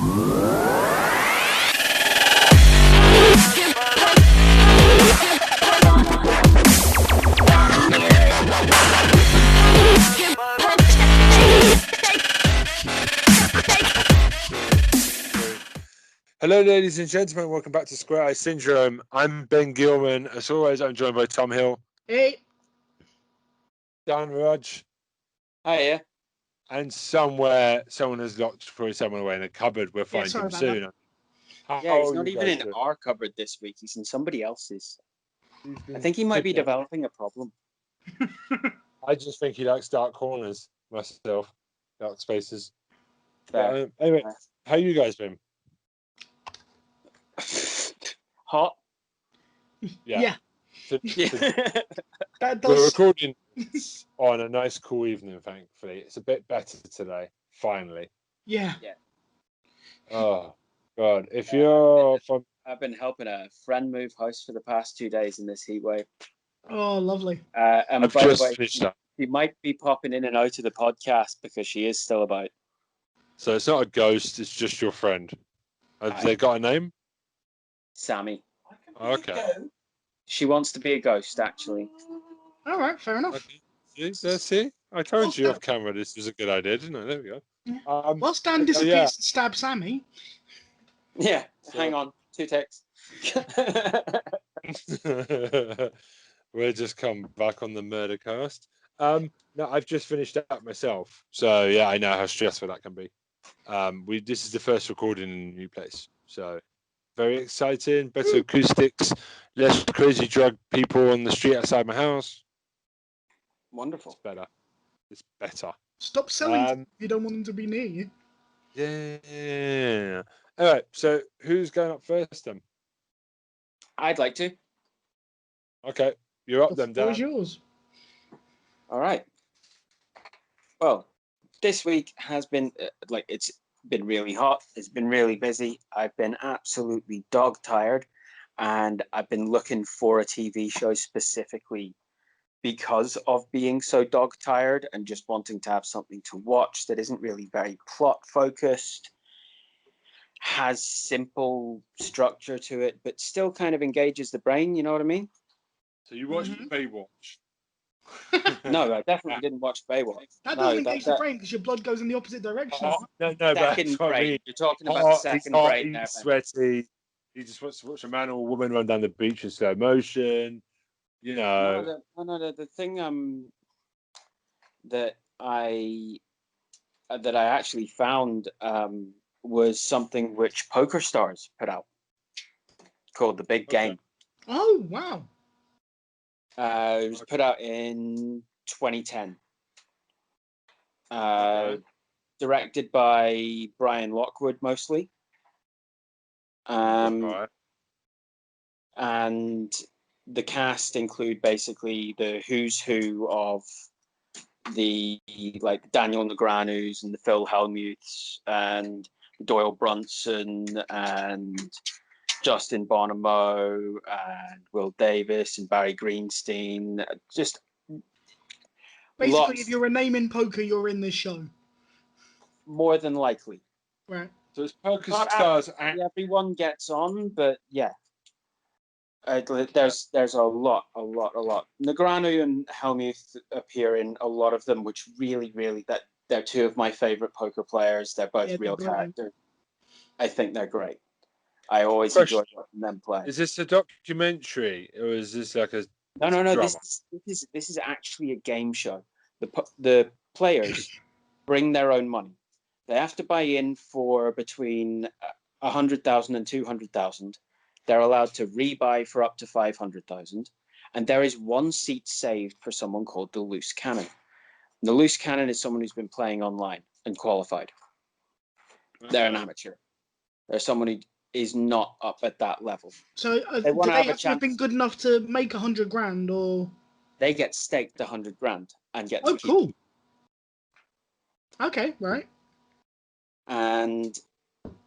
Hello, ladies and gentlemen. Welcome back to Square Eye Syndrome. I'm Ben Gilman. As always, I'm joined by Tom Hill. Hey. Dan Rudge. Hiya. And somewhere, someone has locked probably someone away in a cupboard. We'll find him soon. Yeah, he's not even in our cupboard this week. He's in somebody else's. I think he might be developing a problem. I just think he likes dark corners myself, dark spaces. Fair. Anyway, how you guys been? Hot. Yeah. We're recording on a nice, cool evening. Thankfully, it's a bit better today. Finally. Yeah. Oh God! If you're from, I've been helping a friend move house for the past 2 days in this heat wave. Oh, lovely. And I've by just the way, finished up. she might be popping in and out of the podcast because she is still about. So it's not a ghost; it's just your friend. Have they got a name? Sammy. Okay. She wants to be a ghost, actually. All right, fair enough. Okay. See? I told you off camera this was a good idea, didn't I? There we go. Yeah. Well, Stan disappears to stab Sammy. Yeah, hang on. 2 ticks. We'll just come back on the murder cast. No, I've just finished up myself. So, yeah, I know how stressful that can be. This is the first recording in a new place. So, very exciting. Better acoustics. Less crazy drug people on the street outside my house. Wonderful. It's better. Stop selling if you don't want them to be near you. Yeah. All right. So who's going up first then? I'd like to. Okay. You're up then, Dan. What was yours? All right. Well, this week has been it's been really hot. It's been really busy. I've been absolutely dog tired, and I've been looking for a TV show specifically because of being so dog tired and just wanting to have something to watch that isn't really very plot focused, has simple structure to it, but still kind of engages the brain. You know what I mean? So you watched Baywatch? No, I definitely didn't watch Baywatch. That doesn't engage the brain because your blood goes in the opposite direction. No, second but brain. You're talking about hot, the second he's hot, brain there. He's sweaty. He just wants to watch a man or a woman run down the beach in slow motion. You know. The thing that I actually found was something which Poker Stars put out called The Big Game. Oh, wow. It was put out in 2010. Directed by Brian Lockwood mostly. And the cast include basically the who's who of the Daniel Negreanu's and the Phil Hellmuths and Doyle Brunson and Justin Bonomo and Will Davis and Barry Greenstein. Just basically, if you're a name in poker, you're in this show. More than likely. Right. So it's Poker Stars. Everyone gets on, but yeah. There's a lot. Negreanu and Hellmuth appear in a lot of them, which really, that they're two of my favorite poker players. They're both real characters. I think they're great. I always enjoy watching them play. Is this a documentary or is this like a No. drama? This is actually a game show. The players bring their own money. They have to buy in for between 100,000 and 200,000. They're allowed to rebuy for up to 500,000, and there is one seat saved for someone called the loose cannon. And the loose cannon is someone who's been playing online and qualified. They're an amateur. They're someone who is not up at that level. So do they have to have been good enough to make 100 grand, or they get staked 100 grand and get? Oh, cool. Okay, right. And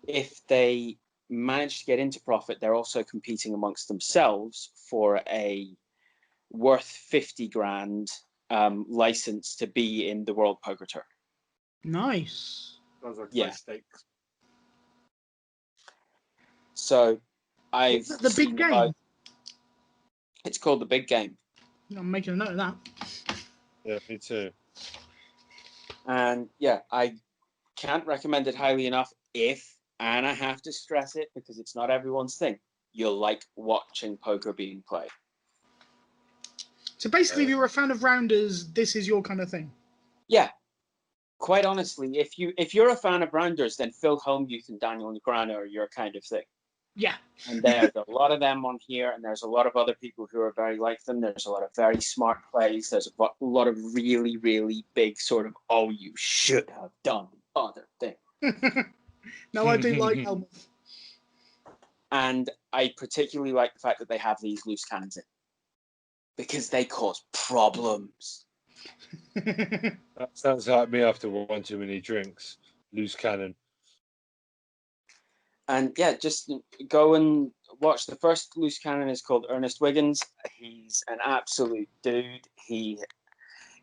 if they manage to get into profit, they're also competing amongst themselves for a worth 50 grand license to be in the World Poker Tour. Nice. Sounds like high stakes. So I've The big game. It's called The Big Game. I'm making a note of that. Yeah, me too. And yeah, I can't recommend it highly enough. And I have to stress it because it's not everyone's thing, you'll like watching poker being played. So basically, if you're a fan of rounders, this is your kind of thing. Yeah. Quite honestly, if you're a fan of rounders, then Phil Hellmuth and Daniel Negreanu are your kind of thing. Yeah. And there's a lot of them on here, and there's a lot of other people who are very like them. There's a lot of very smart plays. There's a lot of really, really big sort of, oh, you should have done the other thing. No, I do like Helmuth. And I particularly like the fact that they have these loose cannons in, because they cause problems. That sounds like me after one too many drinks. Loose cannon. And yeah, just go and watch. The first loose cannon is called Ernest Wiggins. He's an absolute dude. He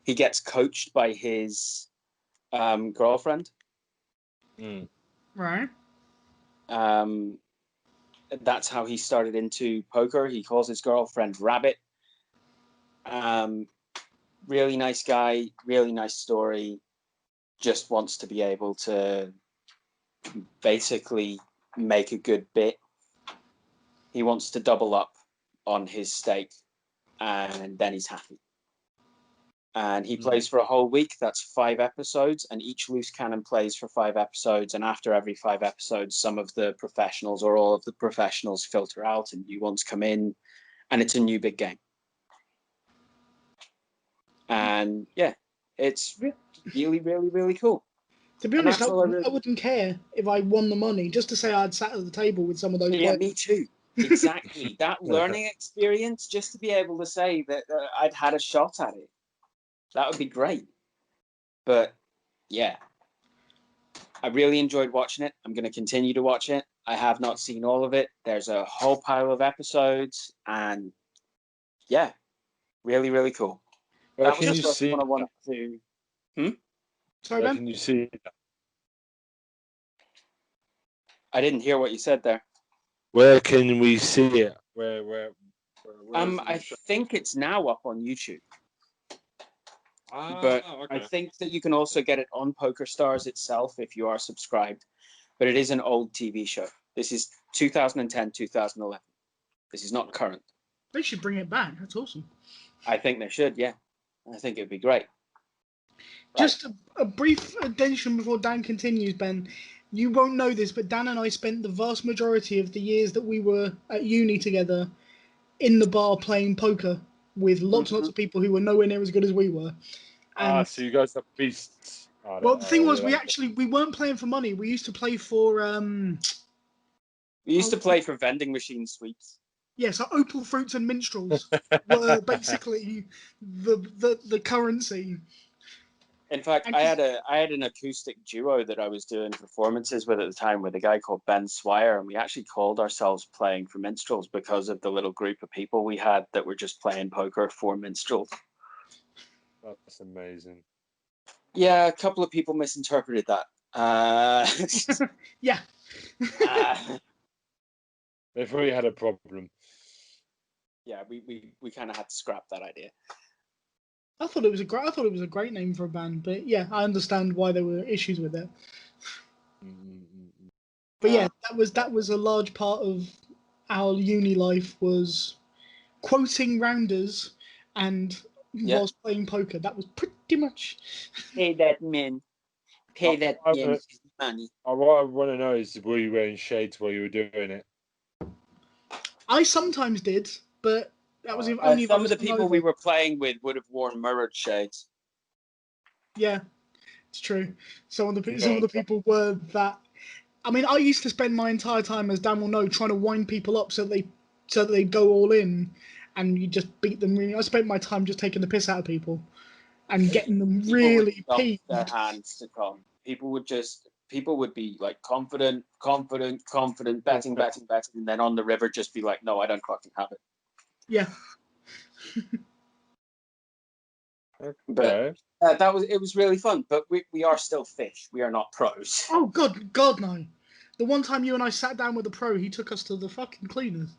gets coached by his girlfriend. Mm. Right. That's how he started into poker. He calls his girlfriend Rabbit. Really nice guy, really nice story. Just wants to be able to basically make a good bit. He wants to double up on his stake, and then he's happy. And he plays for a whole week. That's 5 episodes, and each loose cannon plays for 5 episodes. And after every 5 episodes, some of the professionals or all of the professionals filter out, and new ones come in, and it's a new big game. And yeah, it's really, really, really cool. To be honest, I wouldn't care if I won the money, just to say I'd sat at the table with some of those Yeah, players. me too. Exactly. That learning experience, just to be able to say that I'd had a shot at it, that would be great. But yeah, I really enjoyed watching it. I'm going to continue to watch it. I have not seen all of it. There's a whole pile of episodes, and yeah, really, really cool. Where That was can the you first see? one I wanted to. Sorry, Where Ben? can you see? I didn't hear what you said there. Where can we see it? Where I think it's now up on YouTube. Ah, But okay. I think that you can also get it on PokerStars itself if you are subscribed. But it is an old TV show. This is 2010, 2011. This is not current. They should bring it back. That's awesome. I think they should, yeah. I think it'd be great. Just a brief addition before Dan continues, Ben. You won't know this, but Dan and I spent the vast majority of the years that we were at uni together in the bar playing poker with lots and lots of people who were nowhere near as good as we were. And, so you guys are beasts. well, the thing was, we weren't playing for money. We used to play for... We used to play for vending machine sweeps. Yeah, so opal fruits and minstrels were basically the currency. In fact, I had an acoustic duo that I was doing performances with at the time with a guy called Ben Swire, and we actually called ourselves Playing for Minstrels because of the little group of people we had that were just playing poker for minstrels. That's amazing. Yeah, a couple of people misinterpreted that. Yeah. They probably had a problem. Yeah, we kind of had to scrap that idea. I thought it was a great name for a band, but yeah, I understand why there were issues with it. But yeah, that was a large part of our uni life, was quoting rounders and whilst playing poker. That was pretty much. Pay that man. Pay that man his money. What I want to know is, were you wearing shades while you were doing it? I sometimes did, but that was only some of the people we were playing with would have worn mirrored shades. Yeah, it's true. Some of the people were that. I mean, I used to spend my entire time, as Dan will know, trying to wind people up so they go all in, and you just beat them. Really, I spent my time just taking the piss out of people and getting them really peeved. Their hands to come. People would be like confident, betting, and then on the river just be like, no, I don't fucking have it. Yeah. But it was really fun. But we are still fish. We are not pros. Oh God, no. The one time you and I sat down with a pro, he took us to the fucking cleaners.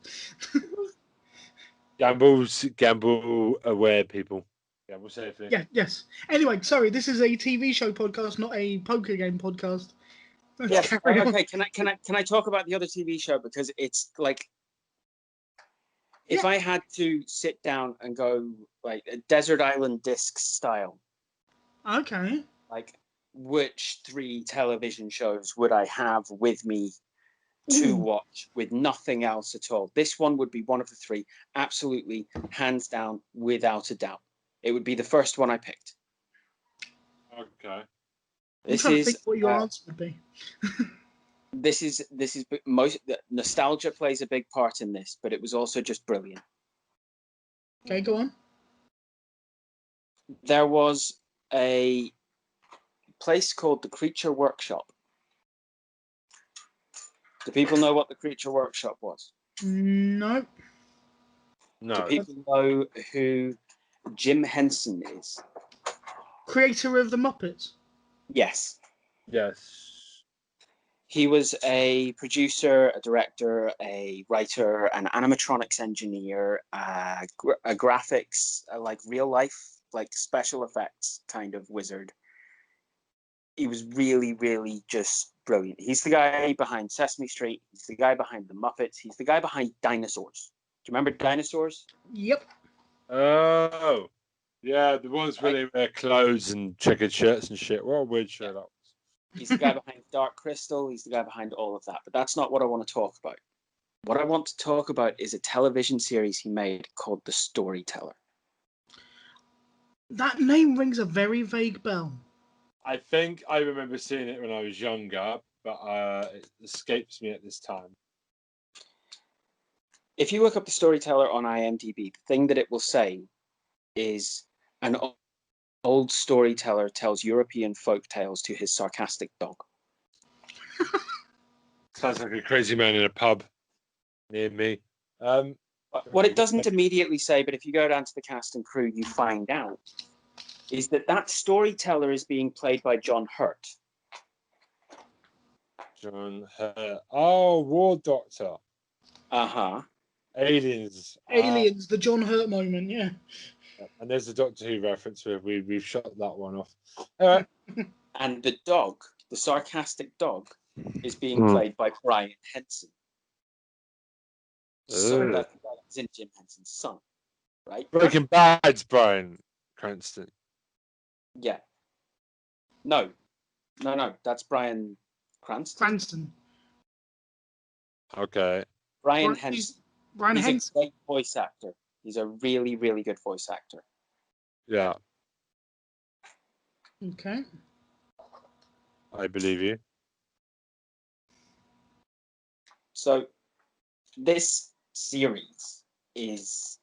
Gamble aware people. Gamble safely. Yeah, yes. Anyway, sorry, this is a TV show podcast, not a poker game podcast. Yes. Carry on. Okay. Can I talk about the other TV show, because it's like, if Yeah. I had to sit down and go like a Desert Island Discs style, Okay. like which 3 television shows would I have with me to watch with nothing else at all? This one would be one of the 3, absolutely, hands down, without a doubt. It would be the first one I picked. Okay. I'm trying to think what your answer would be. This is most nostalgia plays a big part in this, but it was also just brilliant. Okay, go on. There was a place called the Creature Workshop. Do people know what the Creature Workshop was? No. Do people know who Jim Henson is? Creator of the Muppets. Yes. Yes. He was a producer, a director, a writer, an animatronics engineer, a graphics, like real life, like special effects kind of wizard. He was really, really just brilliant. He's the guy behind Sesame Street. He's the guy behind the Muppets. He's the guy behind Dinosaurs. Do you remember Dinosaurs? Yep. Oh. Yeah, the ones where they wear clothes and checkered shirts and shit. What a weird shirt that was. He's the guy behind Dark Crystal. He's the guy behind all of that. But that's not what I want to talk about. What I want to talk about is a television series he made called The Storyteller. That name rings a very vague bell. I think I remember seeing it when I was younger, but it escapes me at this time. If you look up The Storyteller on IMDb, the thing that it will say is an old storyteller tells European folk tales to his sarcastic dog. Sounds like a crazy man in a pub near me. What it doesn't immediately say, but if you go down to the cast and crew, you find out, is that storyteller is being played by John Hurt. John Hurt. Oh, War Doctor. Uh-huh. Aliens. Aliens, the John Hurt moment, yeah. And there's the Doctor Who reference where we've shot that one off. All right. And the dog, the sarcastic dog, is being played by Brian Henson. So that's in Jim Henson's son, right? Breaking Bad's Bryan Cranston. Yeah. No, that's Bryan Cranston. Okay. Brian Henson. Brian Henson. A great voice actor. He's a really, really good voice actor. Yeah. Okay. I believe you. So this series is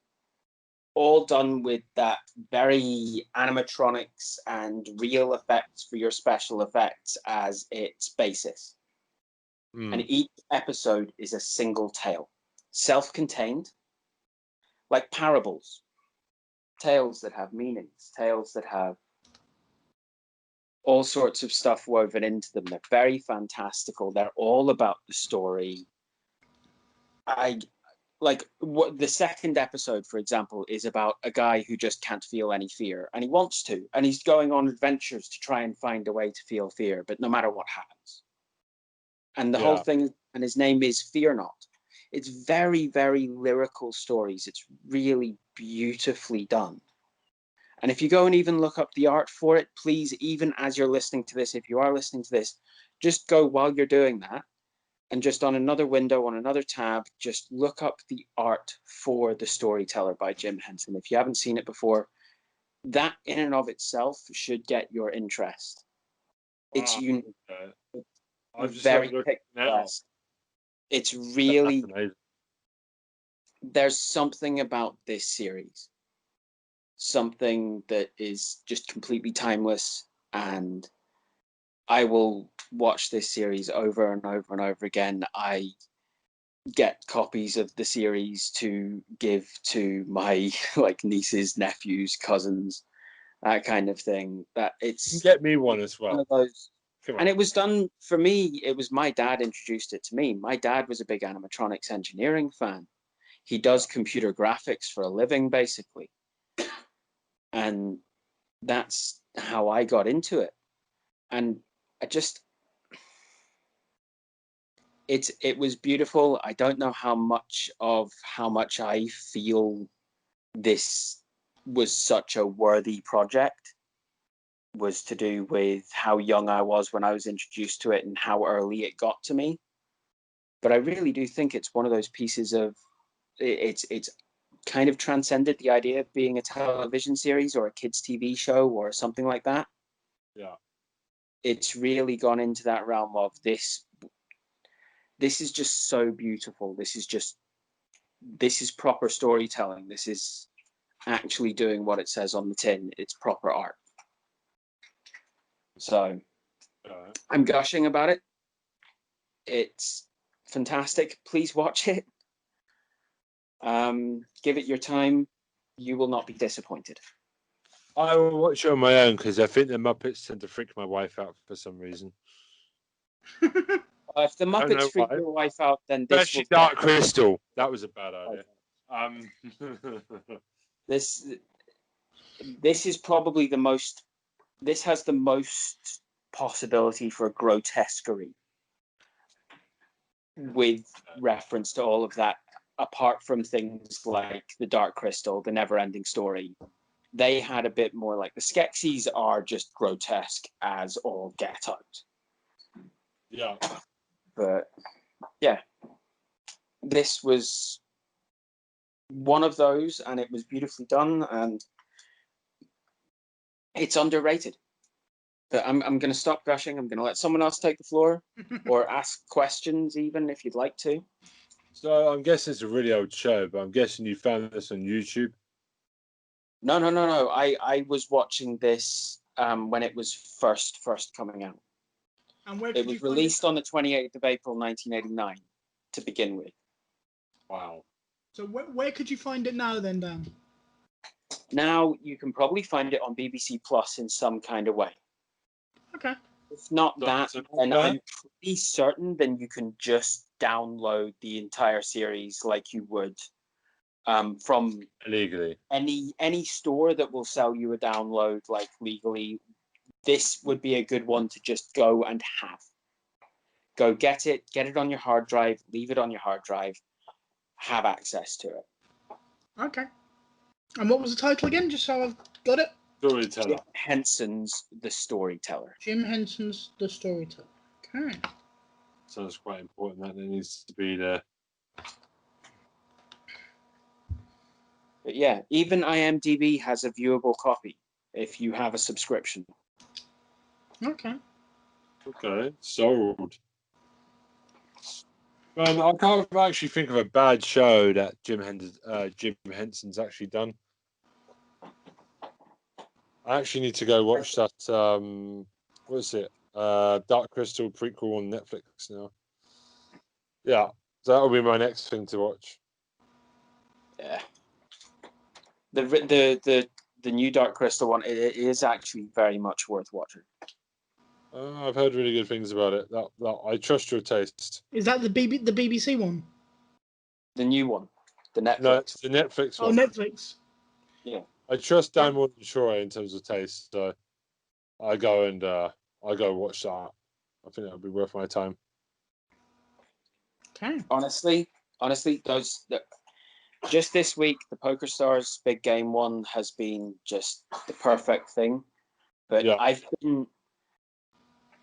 all done with that very animatronics and real effects for your special effects as its basis. And each episode is a single tale, self-contained, like parables, tales that have meanings, tales that have all sorts of stuff woven into them. They're very fantastical. They're all about the story. The second episode, for example, is about a guy who just can't feel any fear, and he wants to, and he's going on adventures to try and find a way to feel fear, but no matter what happens. And the whole thing, and his name is Fear Not. It's very, very lyrical stories. It's really beautifully done. And if you go and even look up the art for it, please, even as you're listening to this, if you are listening to this, just go while you're doing that, and just on another window, on another tab, just look up the art for The Storyteller by Jim Henson. If you haven't seen it before, that in and of itself should get your interest. Wow. It's unique. I'm just very picturesque. It's really, there's something about this series, something that is just completely timeless, and I will watch this series over and over and over again. I get copies of the series to give to my nieces, nephews, cousins, that kind of thing. That it's you can get me one as well. One of those And it was done for me. It was my dad introduced it to me. My dad was a big animatronics engineering fan. He does computer graphics for a living, basically. And that's how I got into it. And it was beautiful. I don't know how much I feel this was such a worthy project was to do with how young I was when I was introduced to it and how early it got to me. But I really do think it's one of those pieces of it's kind of transcended the idea of being a television series or a kids TV show or something like that. Yeah. It's really gone into that realm of this is just so beautiful. This is proper storytelling. This is actually doing what it says on the tin. It's proper art. So I'm gushing about it. It's fantastic. Please watch it. Give it your time. You will not be disappointed. I will watch it on my own because I think the Muppets tend to freak my wife out for some reason. If the Muppets freak your wife out, then this especially Dark Crystal. That was a bad idea. This is probably the most. This has the most possibility for grotesquerie with reference to all of that. Apart from things like the Dark Crystal, the Never-Ending Story, they had a bit more like the Skeksis are just grotesque as all get out. Yeah. But yeah, this was one of those, and it was beautifully done, and it's underrated. But I'm going to stop gushing. I'm going to let someone else take the floor or ask questions, even if you'd like to. So I'm guessing it's a really old show, but I'm guessing you found this on YouTube. No. I was watching this when it was first coming out. And where it was released on the 28th of April, 1989, to begin with. Wow. So where could you find it now, then, Dan? Now you can probably find it on BBC Plus in some kind of way. Okay. If not that, and I'm pretty certain then you can just download the entire series like you would from legally any store that will sell you a download like legally. This would be a good one to just go and have. Go get it on your hard drive, leave it on your hard drive, have access to it. Okay. And what was the title again, just so I've got it? Storyteller. Jim Henson's The Storyteller. Jim Henson's The Storyteller. Okay. Sounds quite important that it needs to be there. But yeah, even IMDb has a viewable copy if you have a subscription. Okay. Okay, sold. I can't actually think of a bad show that Jim Henson's actually done. I actually need to go watch that. What is it? Dark Crystal prequel on Netflix now. Yeah, so that'll be my next thing to watch. Yeah. The new Dark Crystal one, it is actually very much worth watching. I've heard really good things about it. That I trust your taste. Is that the BBC one? The new one, the Netflix. No, it's the Netflix one. Oh, Netflix. Yeah. I trust Dan more than Troy in terms of taste, so I go watch that. I think that'll be worth my time. Okay. Honestly, just this week, the Poker Stars Big Game one has been just the perfect thing. But yeah.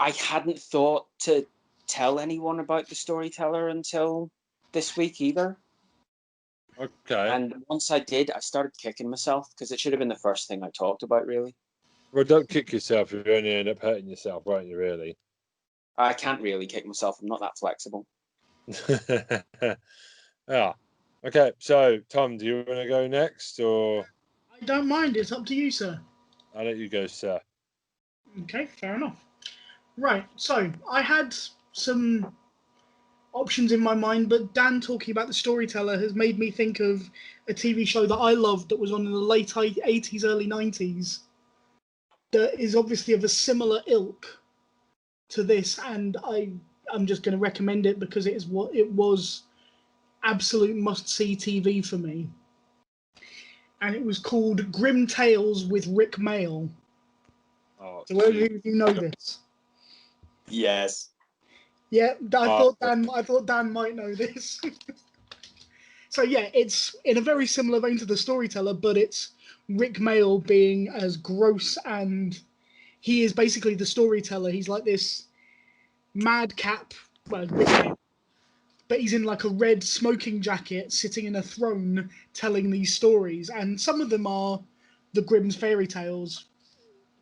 I hadn't thought to tell anyone about the Storyteller until this week either. Okay. And once I did, I started kicking myself because it should have been the first thing I talked about, really. Well, don't kick yourself. You only end up hurting yourself, won't you, really? I can't really kick myself. I'm not that flexible. Yeah. Okay, so Tom, do you want to go next, or? I don't mind. It's up to you, sir. I'll let you go, sir. Okay, fair enough. Right, so I had some options in my mind, but Dan talking about the Storyteller has made me think of a TV show that I loved that was on in the late 80s, early 90s that is obviously of a similar ilk to this, and I'm just going to recommend it because it was absolute must-see TV for me. And it was called Grim Tales with Rick Mayall. Oh, So whether you know this. Yes. Yeah, I thought Dan might know this. So yeah, it's in a very similar vein to The Storyteller, but it's Rick Mayall being as gross, and he is basically the storyteller. He's like this madcap, well, Rick Mayall, but he's in like a red smoking jacket, sitting in a throne, telling these stories, and some of them are the Grimm's fairy tales,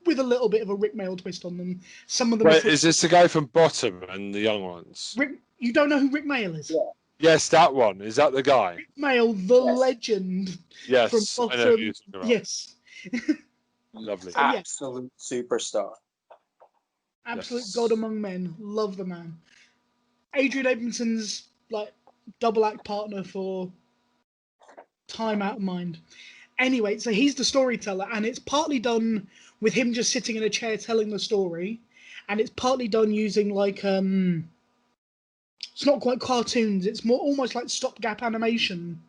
with a little bit of a Rick Mayall twist on them. Some of them. Wait, is this the guy from Bottom and the young ones? You don't know who Rick Mayall is? Yeah. Yes, that one. Is that the guy? Rick Mayall, the legend. Yes, From I know who you're talking about. Yes. Lovely. So, yeah. Absolute superstar. Absolute Yes. god among men. Love the man. Adrian Edmondson's like double act partner for Time Out of Mind. Anyway, so he's the storyteller, and it's partly done with him just sitting in a chair telling the story, and it's partly done using like it's not quite cartoons, it's more almost like stopgap animation.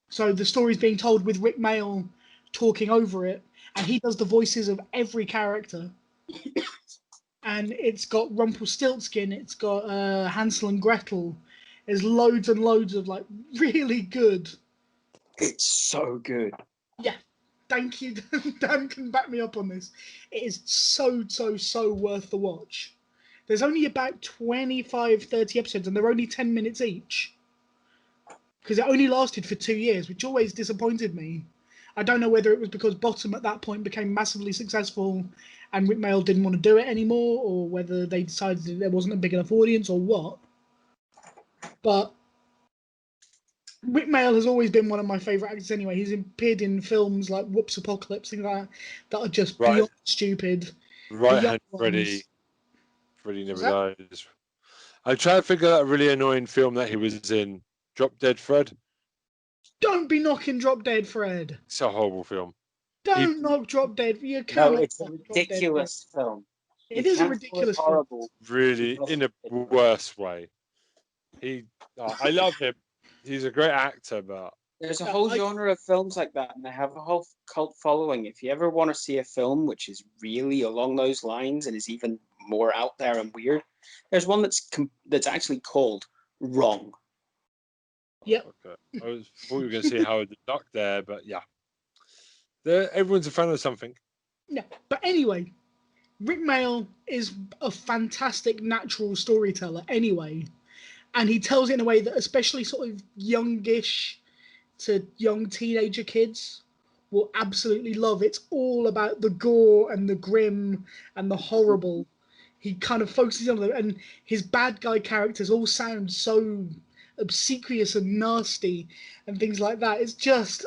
So the story's being told with Rick Mayall talking over it, and he does the voices of every character. And it's got Rumpelstiltskin, it's got Hansel and Gretel. There's loads and loads of like really good. It's so good. Yeah, thank you. Dan can back me up on this. It is so worth the watch. There's only about 25-30 episodes, and they're only 10 minutes each. Because it only lasted for 2 years, which always disappointed me. I don't know whether it was because Bottom at that point became massively successful and Rick Mayall didn't want to do it anymore, or whether they decided that there wasn't a big enough audience, or what. But Rick Mayall has always been one of my favourite actors anyway. He's appeared in films like Whoops Apocalypse, things like that are just beyond stupid. Right Hand Freddy. Freddy Never Dies. I'm trying to figure out a really annoying film that he was in. Drop Dead Fred. Don't be knocking Drop Dead Fred. It's a horrible film. Don't knock Drop Dead. You can't. No, it's a ridiculous film. It is a ridiculous film. Horrible. Really, in a worse way. I love him. He's a great actor, but There's a whole genre of films like that, and they have a whole cult following. If you ever want to see a film which is really along those lines and is even more out there and weird, there's one that's actually called Wrong. Yep. Okay. I thought you were going to say Howard the Duck there, but yeah. Everyone's a fan of something. Yeah, but anyway, Rick Mayall is a fantastic natural storyteller anyway, and he tells it in a way that especially sort of youngish to young teenager kids will absolutely love. It's all about the gore and the grim and the horrible. He kind of focuses on them, and his bad guy characters all sound so obsequious and nasty and things like that. It's just,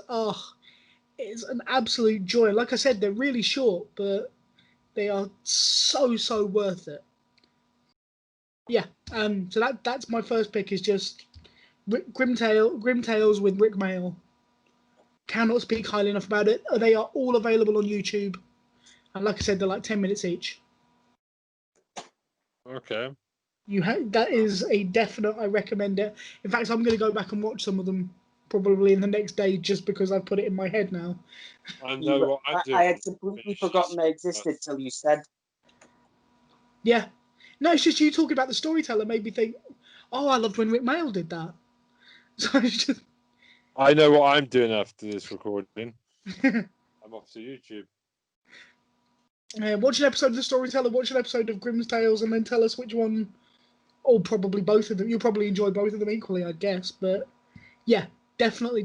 it's an absolute joy. Like I said, they're really short, but they are so worth it. Yeah, so that's my first pick, is just Grim Tales with Rick Mayall. Cannot speak highly enough about it. They are all available on YouTube, and like I said, they're like 10 minutes each. Okay. That is a definite. I recommend it. In fact, I'm going to go back and watch some of them probably in the next day, just because I've put it in my head now. I know what I'm doing. I had completely forgotten they existed till you said. Yeah. No, it's just you talking about the storyteller made me think, oh, I loved when Rick Mayall did that. So it's just... I know what I'm doing after this recording. I'm off to YouTube. Watch an episode of The Storyteller, watch an episode of Grimm's Tales, and then tell us which one, or probably both of them. You'll probably enjoy both of them equally, I guess. But yeah, definitely.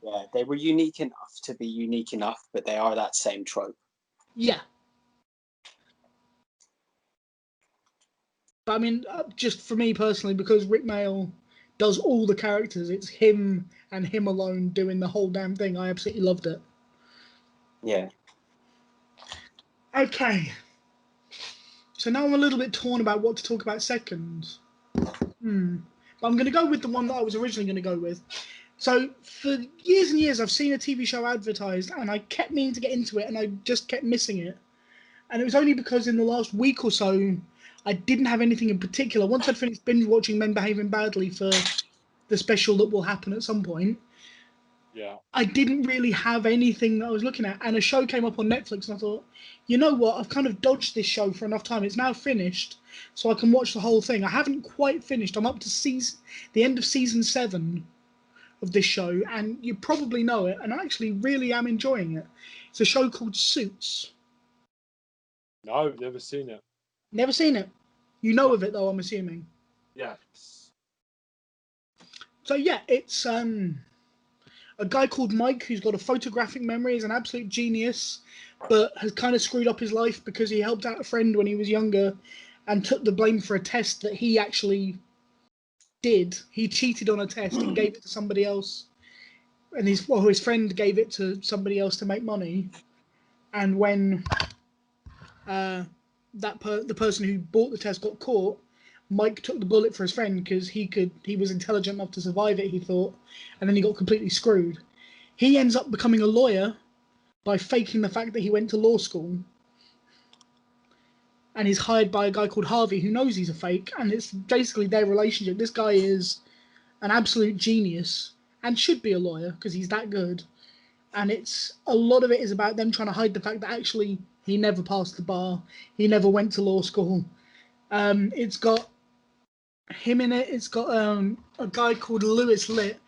Yeah, they were unique enough to be unique enough, but they are that same trope. Yeah. But I mean, just for me personally, because Rick Mayall does all the characters, it's him and him alone doing the whole damn thing. I absolutely loved it. Yeah. Okay. So now I'm a little bit torn about what to talk about second. But I'm going to go with the one that I was originally going to go with. So for years and years, I've seen a TV show advertised, and I kept meaning to get into it, and I just kept missing it. And it was only because in the last week or so, I didn't have anything in particular. Once I'd finished binge watching Men Behaving Badly for the special that will happen at some point, Yeah. I didn't really have anything that I was looking at. And a show came up on Netflix, and I thought, you know what? I've kind of dodged this show for enough time. It's now finished, so I can watch the whole thing. I haven't quite finished. I'm up to the end of season 7 of this show, and you probably know it, and I actually really am enjoying it. It's a show called Suits. No, never seen it. Never seen it. You know of it, though, I'm assuming. Yes. So, yeah, it's a guy called Mike who's got a photographic memory, is an absolute genius, but has kind of screwed up his life because he helped out a friend when he was younger and took the blame for a test that he actually did. He cheated on a test and gave it to somebody else. And his friend gave it to somebody else to make money. And when the person who bought the test got caught, Mike took the bullet for his friend because he was intelligent enough to survive it, he thought, and then he got completely screwed. He ends up becoming a lawyer by faking the fact that he went to law school, and he's hired by a guy called Harvey who knows he's a fake, and it's basically their relationship. This guy is an absolute genius and should be a lawyer because he's that good, and it's a lot of it is about them trying to hide the fact that actually he never passed the bar, he never went to law school. It's got him in it. It's got a guy called Lewis Litt,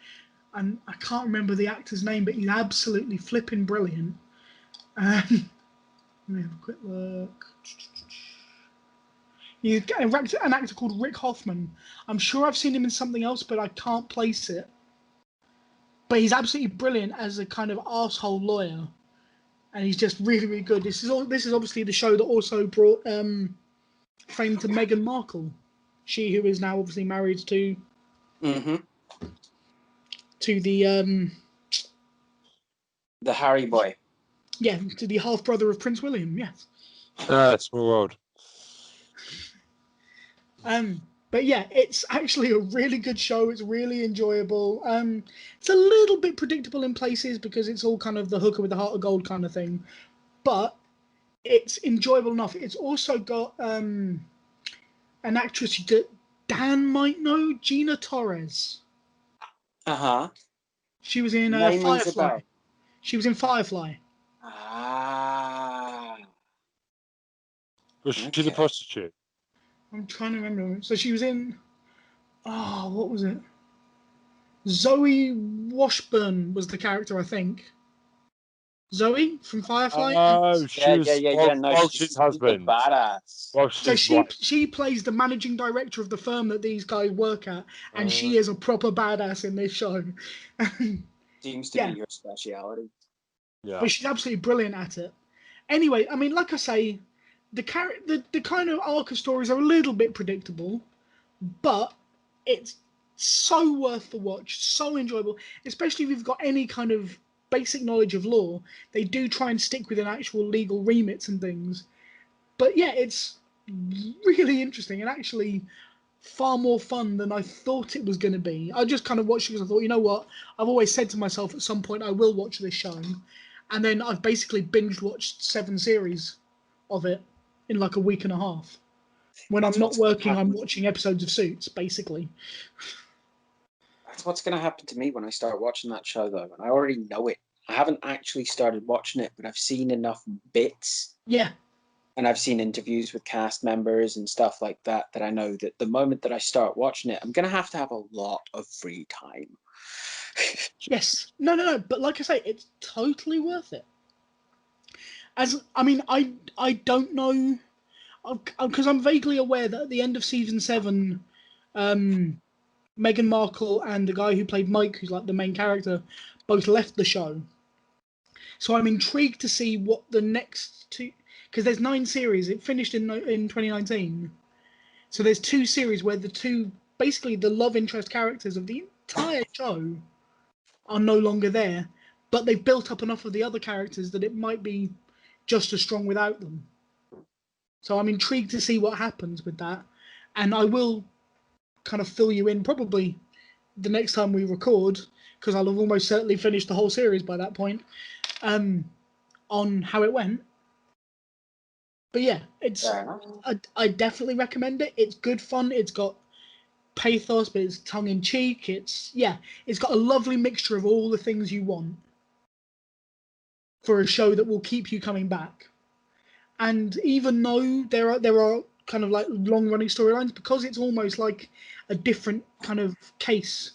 and I can't remember the actor's name, but he's absolutely flipping brilliant. Let me have a quick look. He's an actor called Rick Hoffman. I'm sure I've seen him in something else, but I can't place it. But he's absolutely brilliant as a kind of arsehole lawyer, and he's just really, really good. This is obviously the show that also brought fame to Meghan Markle, she who is now obviously married to the Harry boy. Yeah, to the half brother of Prince William. Yes. Small world. But yeah, it's actually a really good show. It's really enjoyable. It's a little bit predictable in places because it's all kind of the hooker with the heart of gold kind of thing, but it's enjoyable enough. It's also got an actress that Dan might know, Gina Torres. She was in Firefly. She was in Firefly. Was she the prostitute? I'm trying to remember. So she was in. Oh, what was it? Zoe Washburn was the character, I think. Zoe from Firefly. Oh, she was Walsh's husband. Badass. So she plays the managing director of the firm that these guys work at, and she is a proper badass in this show. Seems to be your speciality. Yeah. But she's absolutely brilliant at it. Anyway, I mean, like I say, the kind of arc of stories are a little bit predictable, but it's so worth the watch, so enjoyable, especially if you've got any kind of basic knowledge of law. They do try and stick within actual legal remits and things. But yeah, it's really interesting and actually far more fun than I thought it was going to be. I just kind of watched it because I thought, you know what? I've always said to myself at some point I will watch this show. And then I've basically binge watched 7 series of it in like a week and a half. When I'm not working, I'm watching episodes of Suits, basically. That's what's going to happen to me when I start watching that show, though. And I already know it. I haven't actually started watching it, but I've seen enough bits. Yeah. And I've seen interviews with cast members and stuff like that, that I know that the moment that I start watching it, I'm going to have a lot of free time. Yes. No. But like I say, it's totally worth it. I don't know, because I'm vaguely aware that at the end of season 7, Meghan Markle and the guy who played Mike, who's like the main character, both left the show. So I'm intrigued to see what the next 2, because there's 9 series. It finished in 2019. So there's 2 series where basically the love interest characters of the entire show are no longer there, but they've built up enough of the other characters that it might be just as strong without them. So I'm intrigued to see what happens with that, and I will kind of fill you in probably the next time we record, because I'll have almost certainly finished the whole series by that point, on how it went. But yeah, it's Fair enough. I definitely recommend it. It's good fun. It's got pathos, but it's tongue in cheek. It's got a lovely mixture of all the things you want for a show that will keep you coming back. And even though there are kind of like long running storylines, because it's almost like a different kind of case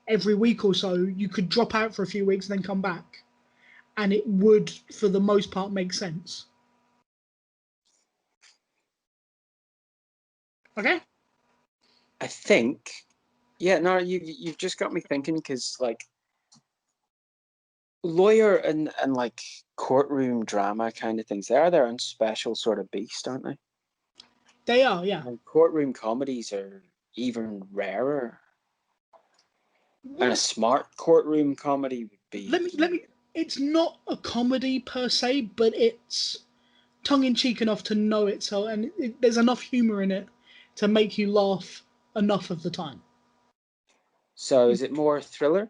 every week or so, you could drop out for a few weeks and then come back, and it would, for the most part, make sense. Okay. I think, yeah, no, you've just got me thinking, because like lawyer and like courtroom drama kind of things, they're their own special sort of beast, aren't they? They are, yeah. And courtroom comedies are even rarer. And a smart courtroom comedy would be. Let me. It's not a comedy per se, but it's tongue in cheek enough to know it. So, and there's enough humor in it to make you laugh enough of the time. So, is it more thriller?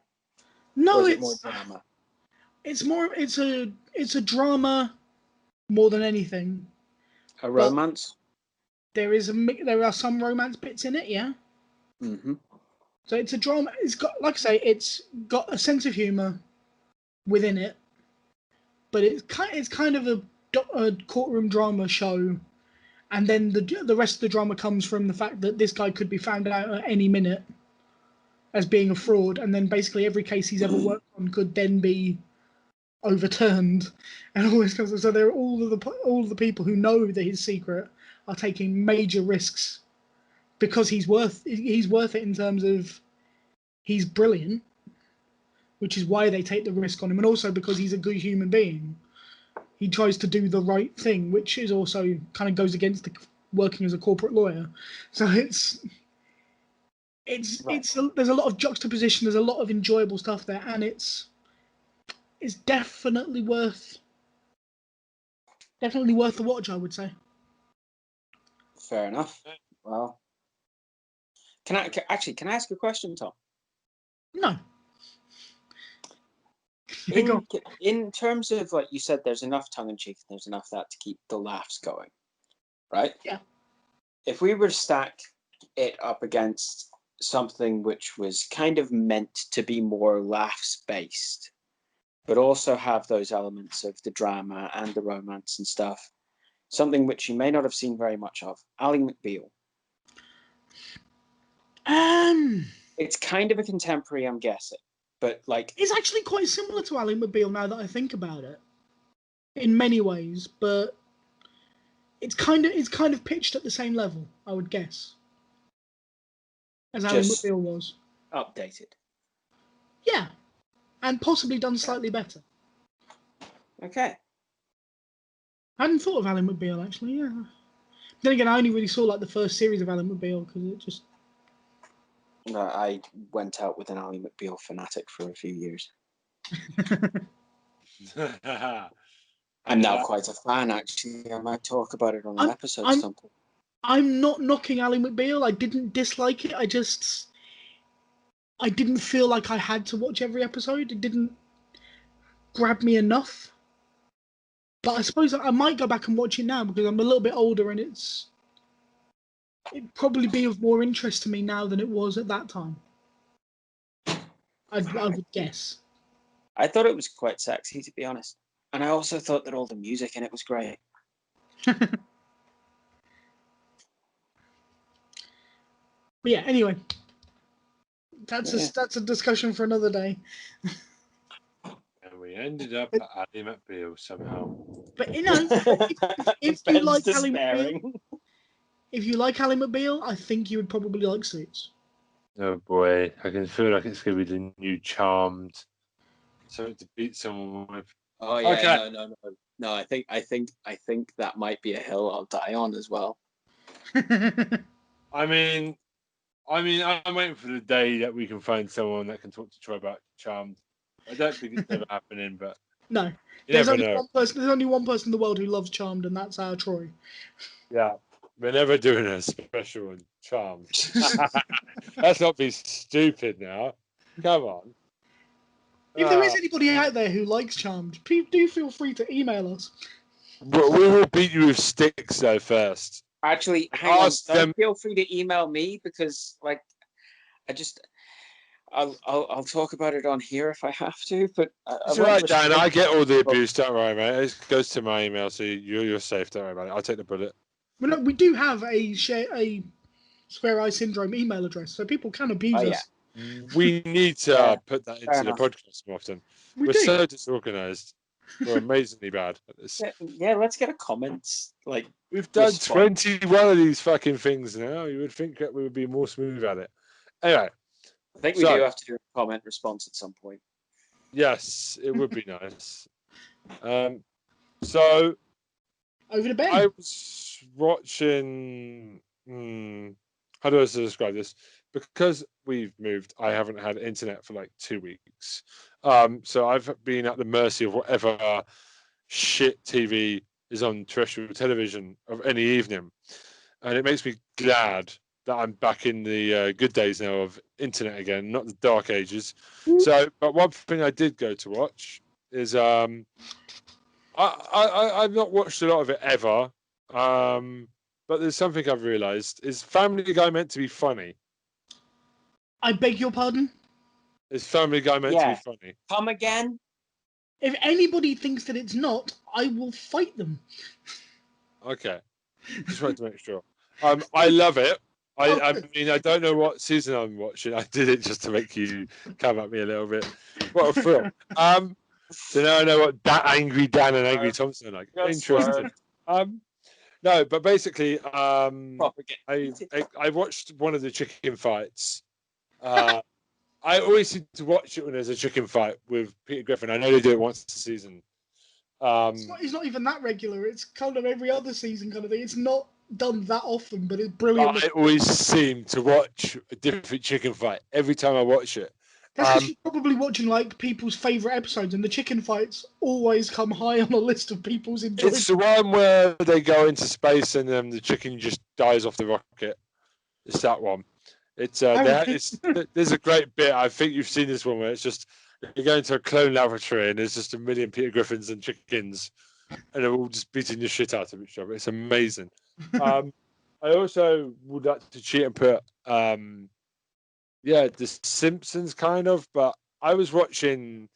No, or is it more drama? It's more. It's a drama more than anything. A romance? There are some romance bits in it, yeah. Mm-hmm. So it's a drama. It's got, like I say, it's got a sense of humor within it, but it's kind of a courtroom drama show, and then the rest of the drama comes from the fact that this guy could be found out at any minute as being a fraud, and then basically every case he's ever worked on could then be overturned, and all this kind of stuff. So there are all of the people who know that his secret are taking major risks because he's worth it in terms of he's brilliant, which is why they take the risk on him, and also because he's a good human being. He tries to do the right thing, which is also kind of goes against working as a corporate lawyer. So there's a lot of juxtaposition. There's a lot of enjoyable stuff there, and it's definitely worth the watch, I would say. Fair enough. Well, can I ask a question, Tom? No. In terms of, like you said, there's enough tongue in cheek, there's enough that to keep the laughs going, right? Yeah. If we were to stack it up against something which was kind of meant to be more laughs based, but also have those elements of the drama and the romance and stuff, something which you may not have seen very much of, Ally McBeal. It's kind of a contemporary, I'm guessing. But like, it's actually quite similar to Ally McBeal now that I think about it, in many ways. But it's kind of pitched at the same level, I would guess, as Ally McBeal was. Updated. Yeah, and possibly done slightly better. Okay. I hadn't thought of Ally McBeal actually. Yeah. Then again, I only really saw like the first series of Ally McBeal because it just. No, I went out with an Ally McBeal fanatic for a few years. I'm now quite a fan, actually. I might talk about it on an episode sometime. I'm not knocking Ally McBeal. I didn't dislike it. I didn't feel like I had to watch every episode. It didn't grab me enough. But I suppose I might go back and watch it now because I'm a little bit older and it'd probably be of more interest to me now than it was at that time. I would guess. I thought it was quite sexy, to be honest. And I also thought that all the music in it was great. But yeah, anyway. That's a discussion for another day. And we ended up at Ally McBeal somehow. But you know, if you like Ally McBeal, I think you would probably like Suits. Oh boy, I can feel like it's going to be the new Charmed. So to beat someone with. Oh yeah, okay. No. I think that might be a hill I'll die on as well. I mean, I'm waiting for the day that we can find someone that can talk to Troy about Charmed. I don't think it's ever happening, but no, there's only one person in the world who loves Charmed, and that's our Troy. Yeah, we're never doing a special on Charmed. Let's not be stupid now. Come on. If there is anybody out there who likes Charmed, please do feel free to email us. But we will beat you with sticks though first. Actually, hang on. Ask them. Feel free to email me because, like, I'll talk about it on here if I have to. But It's all right, Dan. I get all the abuse. Don't worry, mate. It goes to my email, so you're safe. Don't worry about it. I'll take the bullet. Well, look, we do have a Square Eye Syndrome email address, so people can abuse us. We need to put that into the podcast more often. We're so disorganized. We're amazingly bad at this. Yeah, let's get a comments. Like, we've done 21 of these fucking things now. You would think that we would be more smooth at it. Anyway, I think we do have to do a comment response at some point. Yes, it would be nice. So over to Ben. I was watching. How do I describe this? Because we've moved, I haven't had internet for like 2 weeks. So I've been at the mercy of whatever shit TV is on terrestrial television of any evening, and it makes me glad that I'm back in the good days now of internet again, not the dark ages. So, but one thing I did go to watch is I've not watched a lot of it ever, but there's something I've realised: is Family Guy meant to be funny? I beg your pardon? Is Family Guy meant to be funny? Come again? If anybody thinks that it's not, I will fight them. Okay, just wanted to make sure. I love it. I mean, I don't know what season I'm watching. I did it just to make you come at me a little bit. What a thrill. So now I know what that Angry Dan and Angry Thompson are like. Interesting. No, but basically, I watched one of the chicken fights. I always seem to watch it when there's a chicken fight with Peter Griffin. I know they do it once a season. It's not even that regular. It's kind of every other season kind of thing. It's not done that often, but it's brilliant. I always seem to watch a different chicken fight every time I watch it. That's because you're probably watching like people's favourite episodes, and the chicken fights always come high on a list of people's enjoyment. It's the one where they go into space and the chicken just dies off the rocket. It's that one. It's there's a great bit. I think you've seen this one where it's just you go into a clone laboratory and there's just a million Peter Griffins and chickens, and they're all just beating the shit out of each other. It's amazing. I also would like to cheat and put The Simpsons kind of, but I was watching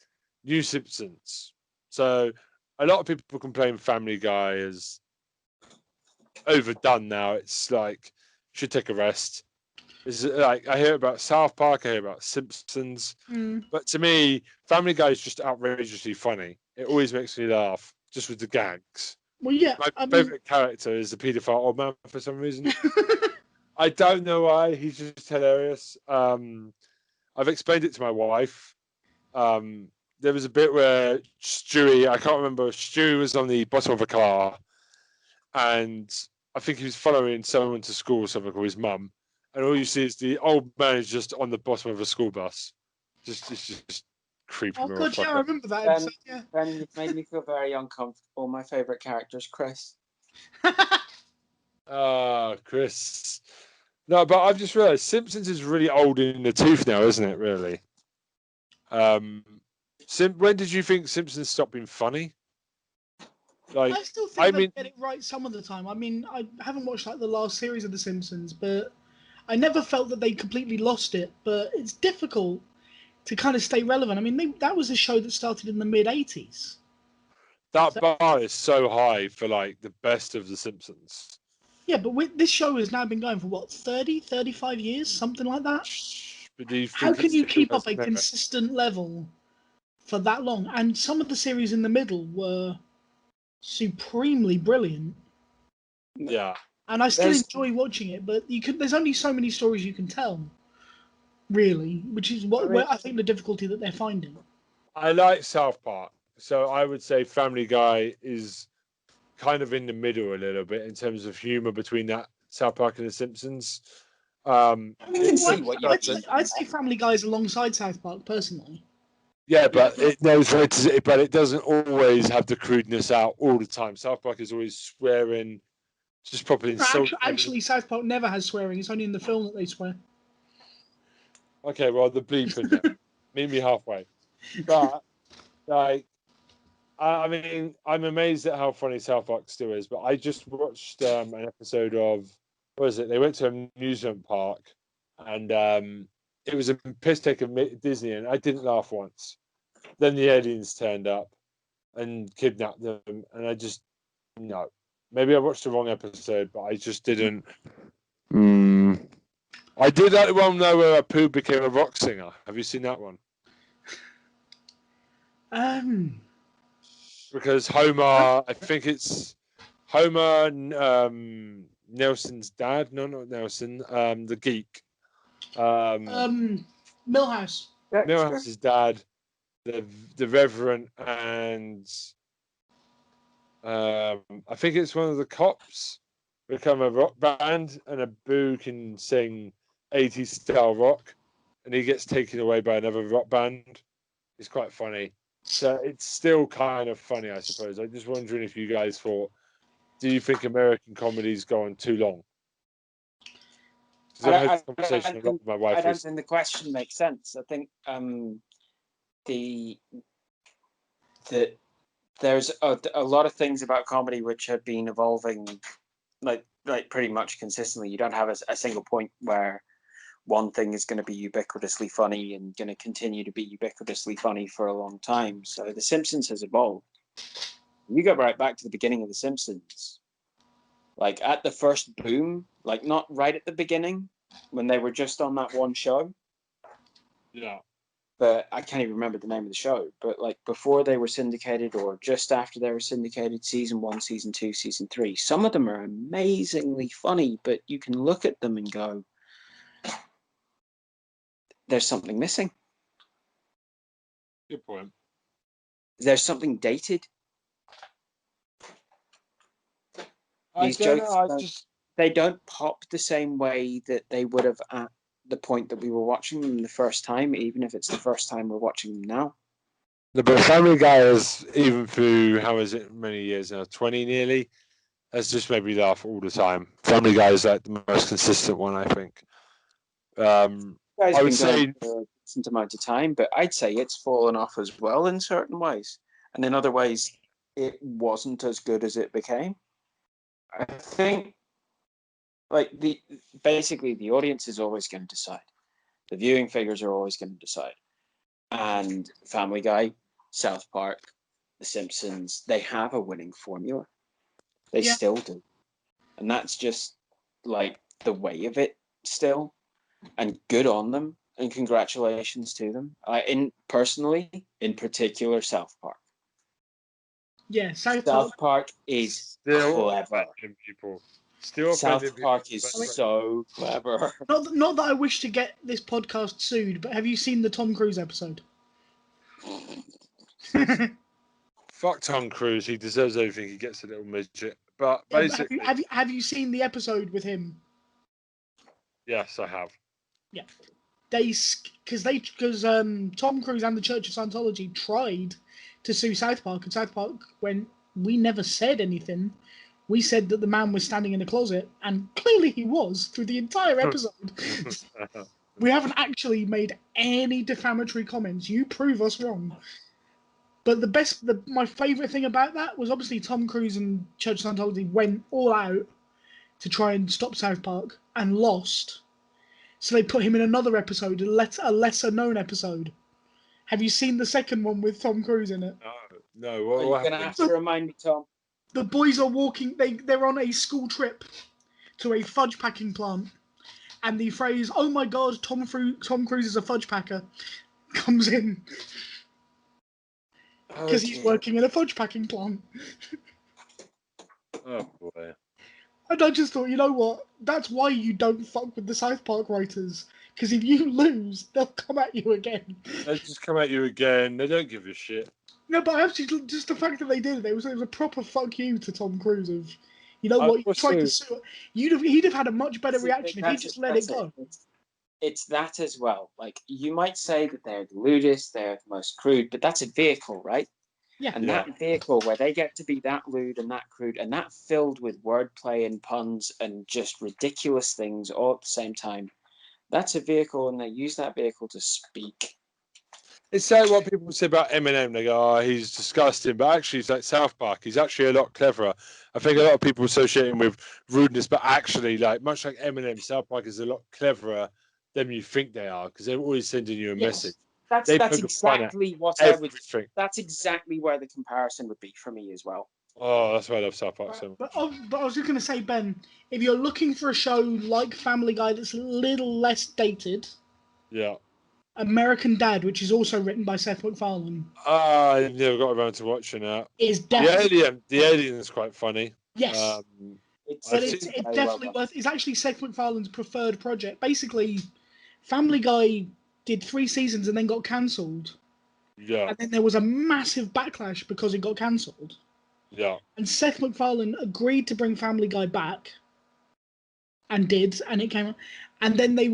New Simpsons. So a lot of people complain Family Guy is overdone now. It's like should take a rest. It's like I hear about South Park, I hear about Simpsons, but to me, Family Guy is just outrageously funny. It always makes me laugh just with the gags. Well, yeah, my favorite character is the paedophile old man for some reason. I don't know why. He's just hilarious. I've explained it to my wife. There was a bit where Stewie, I can't remember, Stewie was on the bottom of a car, and I think he was following someone to school or something, or his mum. And all you see is the old man is just on the bottom of a school bus. Just creepy. Oh, God, yeah, I remember that episode, yeah. Ben, you've made me feel very uncomfortable. My favourite character is Chris. Chris. No, but I've just realised Simpsons is really old in the tooth now, isn't it, really? When did you think Simpsons stopped being funny? Like, I still think they get it right some of the time. I mean, I haven't watched like the last series of The Simpsons, but I never felt that they completely lost it. But it's difficult to kind of stay relevant. I mean, that was a show that started in the mid-'80s. That bar is so high for like the best of The Simpsons. Yeah, but this show has now been going for what, 30, 35 years, something like that? How can you keep up a consistent level for that long? And some of the series in the middle were supremely brilliant. Yeah. And I still enjoy watching it, but there's only so many stories you can tell, really, which is where I think the difficulty that they're finding. I like South Park, so I would say Family Guy is kind of in the middle a little bit in terms of humor between that South Park and The Simpsons. I'd say Family Guy is alongside South Park, personally. Yeah, but it knows where to, but it doesn't always have the crudeness out all the time. South Park is always swearing, just properly insulting. Actually, South Park never has swearing. It's only in the film that they swear. Okay, well, the bleep in there. Meet me halfway. But, like, I mean, I'm amazed at how funny South Park still is. But I just watched an episode of what was it? They went to an amusement park, and it was a piss take of Disney, and I didn't laugh once. Then the aliens turned up and kidnapped them, and I just no. Maybe I watched the wrong episode, but I just didn't. I did that one though where Apu became a rock singer. Have you seen that one? Because Homer, I think it's Homer, Nelson's dad. No, not Nelson. The geek. Millhouse. Milhouse's dad, the Reverend, and I think it's one of the cops become a rock band, and Abu can sing 80s style rock, and he gets taken away by another rock band. It's quite funny. So it's still kind of funny, I suppose. I'm just wondering if you guys thought, do you think American comedies go on too long? I've had this conversation a lot with my wife. I don't think the question makes sense. I think there's a lot of things about comedy which have been evolving like pretty much consistently. You don't have a single point where one thing is going to be ubiquitously funny and going to continue to be ubiquitously funny for a long time. So The Simpsons has evolved. You go right back to the beginning of The Simpsons. Like at the first boom, like not right at the beginning when they were just on that one show. Yeah. But I can't even remember the name of the show. But like before they were syndicated or just after they were syndicated, season 1, season 2, season 3, some of them are amazingly funny, but you can look at them and go, there's something missing. Good point. There's something dated. These jokes, they don't pop the same way that they would have at the point that we were watching them the first time, even if it's the first time we're watching them now. But Family Guy is, even through, how is it, many years now, 20 nearly, has just made me laugh all the time. Family Guy is like the most consistent one, I think. I would say for a decent amount of time, but I'd say it's fallen off as well in certain ways, and in other ways, it wasn't as good as it became. I think, like basically, the audience is always going to decide. The viewing figures are always going to decide, and Family Guy, South Park, The Simpsons, they have a winning formula. They still do, and that's just like the way of it still. And good on them, and congratulations to them. Personally, in particular, South Park. Yeah, South Park is still clever. People. Still South Park is so clever. Not that I wish to get this podcast sued, but have you seen the Tom Cruise episode? Fuck Tom Cruise. He deserves everything. He gets a little midget. But basically, have you seen the episode with him? Yes, I have. Yeah, because Tom Cruise and the Church of Scientology tried to sue South Park, and South Park, when we never said anything, we said that the man was standing in a closet, and clearly he was through the entire episode. We haven't actually made any defamatory comments. You prove us wrong. But my favourite thing about that was obviously Tom Cruise and Church of Scientology went all out to try and stop South Park and lost. So they put him in another episode, a lesser-known episode. Have you seen the second one with Tom Cruise in it? No. What you're going to have to remind me, Tom. The boys are walking. They're on a school trip to a fudge packing plant, and the phrase "Oh my God, Tom Cruise is a fudge packer" comes in because he's working in a fudge packing plant. Oh boy. And I just thought, you know what? That's why you don't fuck with the South Park writers. Because if you lose, they'll come at you again. They'll just come at you again. They don't give a shit. No, but actually, just the fact that they did it was a proper fuck you to Tom Cruise. Of, you know what? You tried to sue. He'd have had a much better reaction if he just let it go. It's that as well. Like, you might say that they're the lewdest, they're the most crude, but that's a vehicle, right? Yeah. And that vehicle where they get to be that lewd and that crude and that filled with wordplay and puns and just ridiculous things all at the same time, that's a vehicle, and they use that vehicle to speak. It's like what people say about Eminem. They go, "Oh, he's disgusting," but actually, it's like South Park. He's actually a lot cleverer. I think a lot of people associate him with rudeness, but actually, like much like Eminem, South Park is a lot cleverer than you think they are because they're always sending you a message. That's exactly what everything. That's exactly where the comparison would be for me as well. Oh, that's why I love South Park so much. But I was just going to say, Ben, if you're looking for a show like Family Guy that's a little less dated, Yeah. American Dad, which is also written by Seth MacFarlane, I never got around to watching that. is definitely The Alien is quite funny. yes. It's definitely worth. It's actually Seth MacFarlane's preferred project. Basically, Family Guy did 3 seasons and then got cancelled. Yeah. And then there was a massive backlash because it got cancelled. Yeah. And Seth MacFarlane agreed to bring Family Guy back, and did, and it came. And then they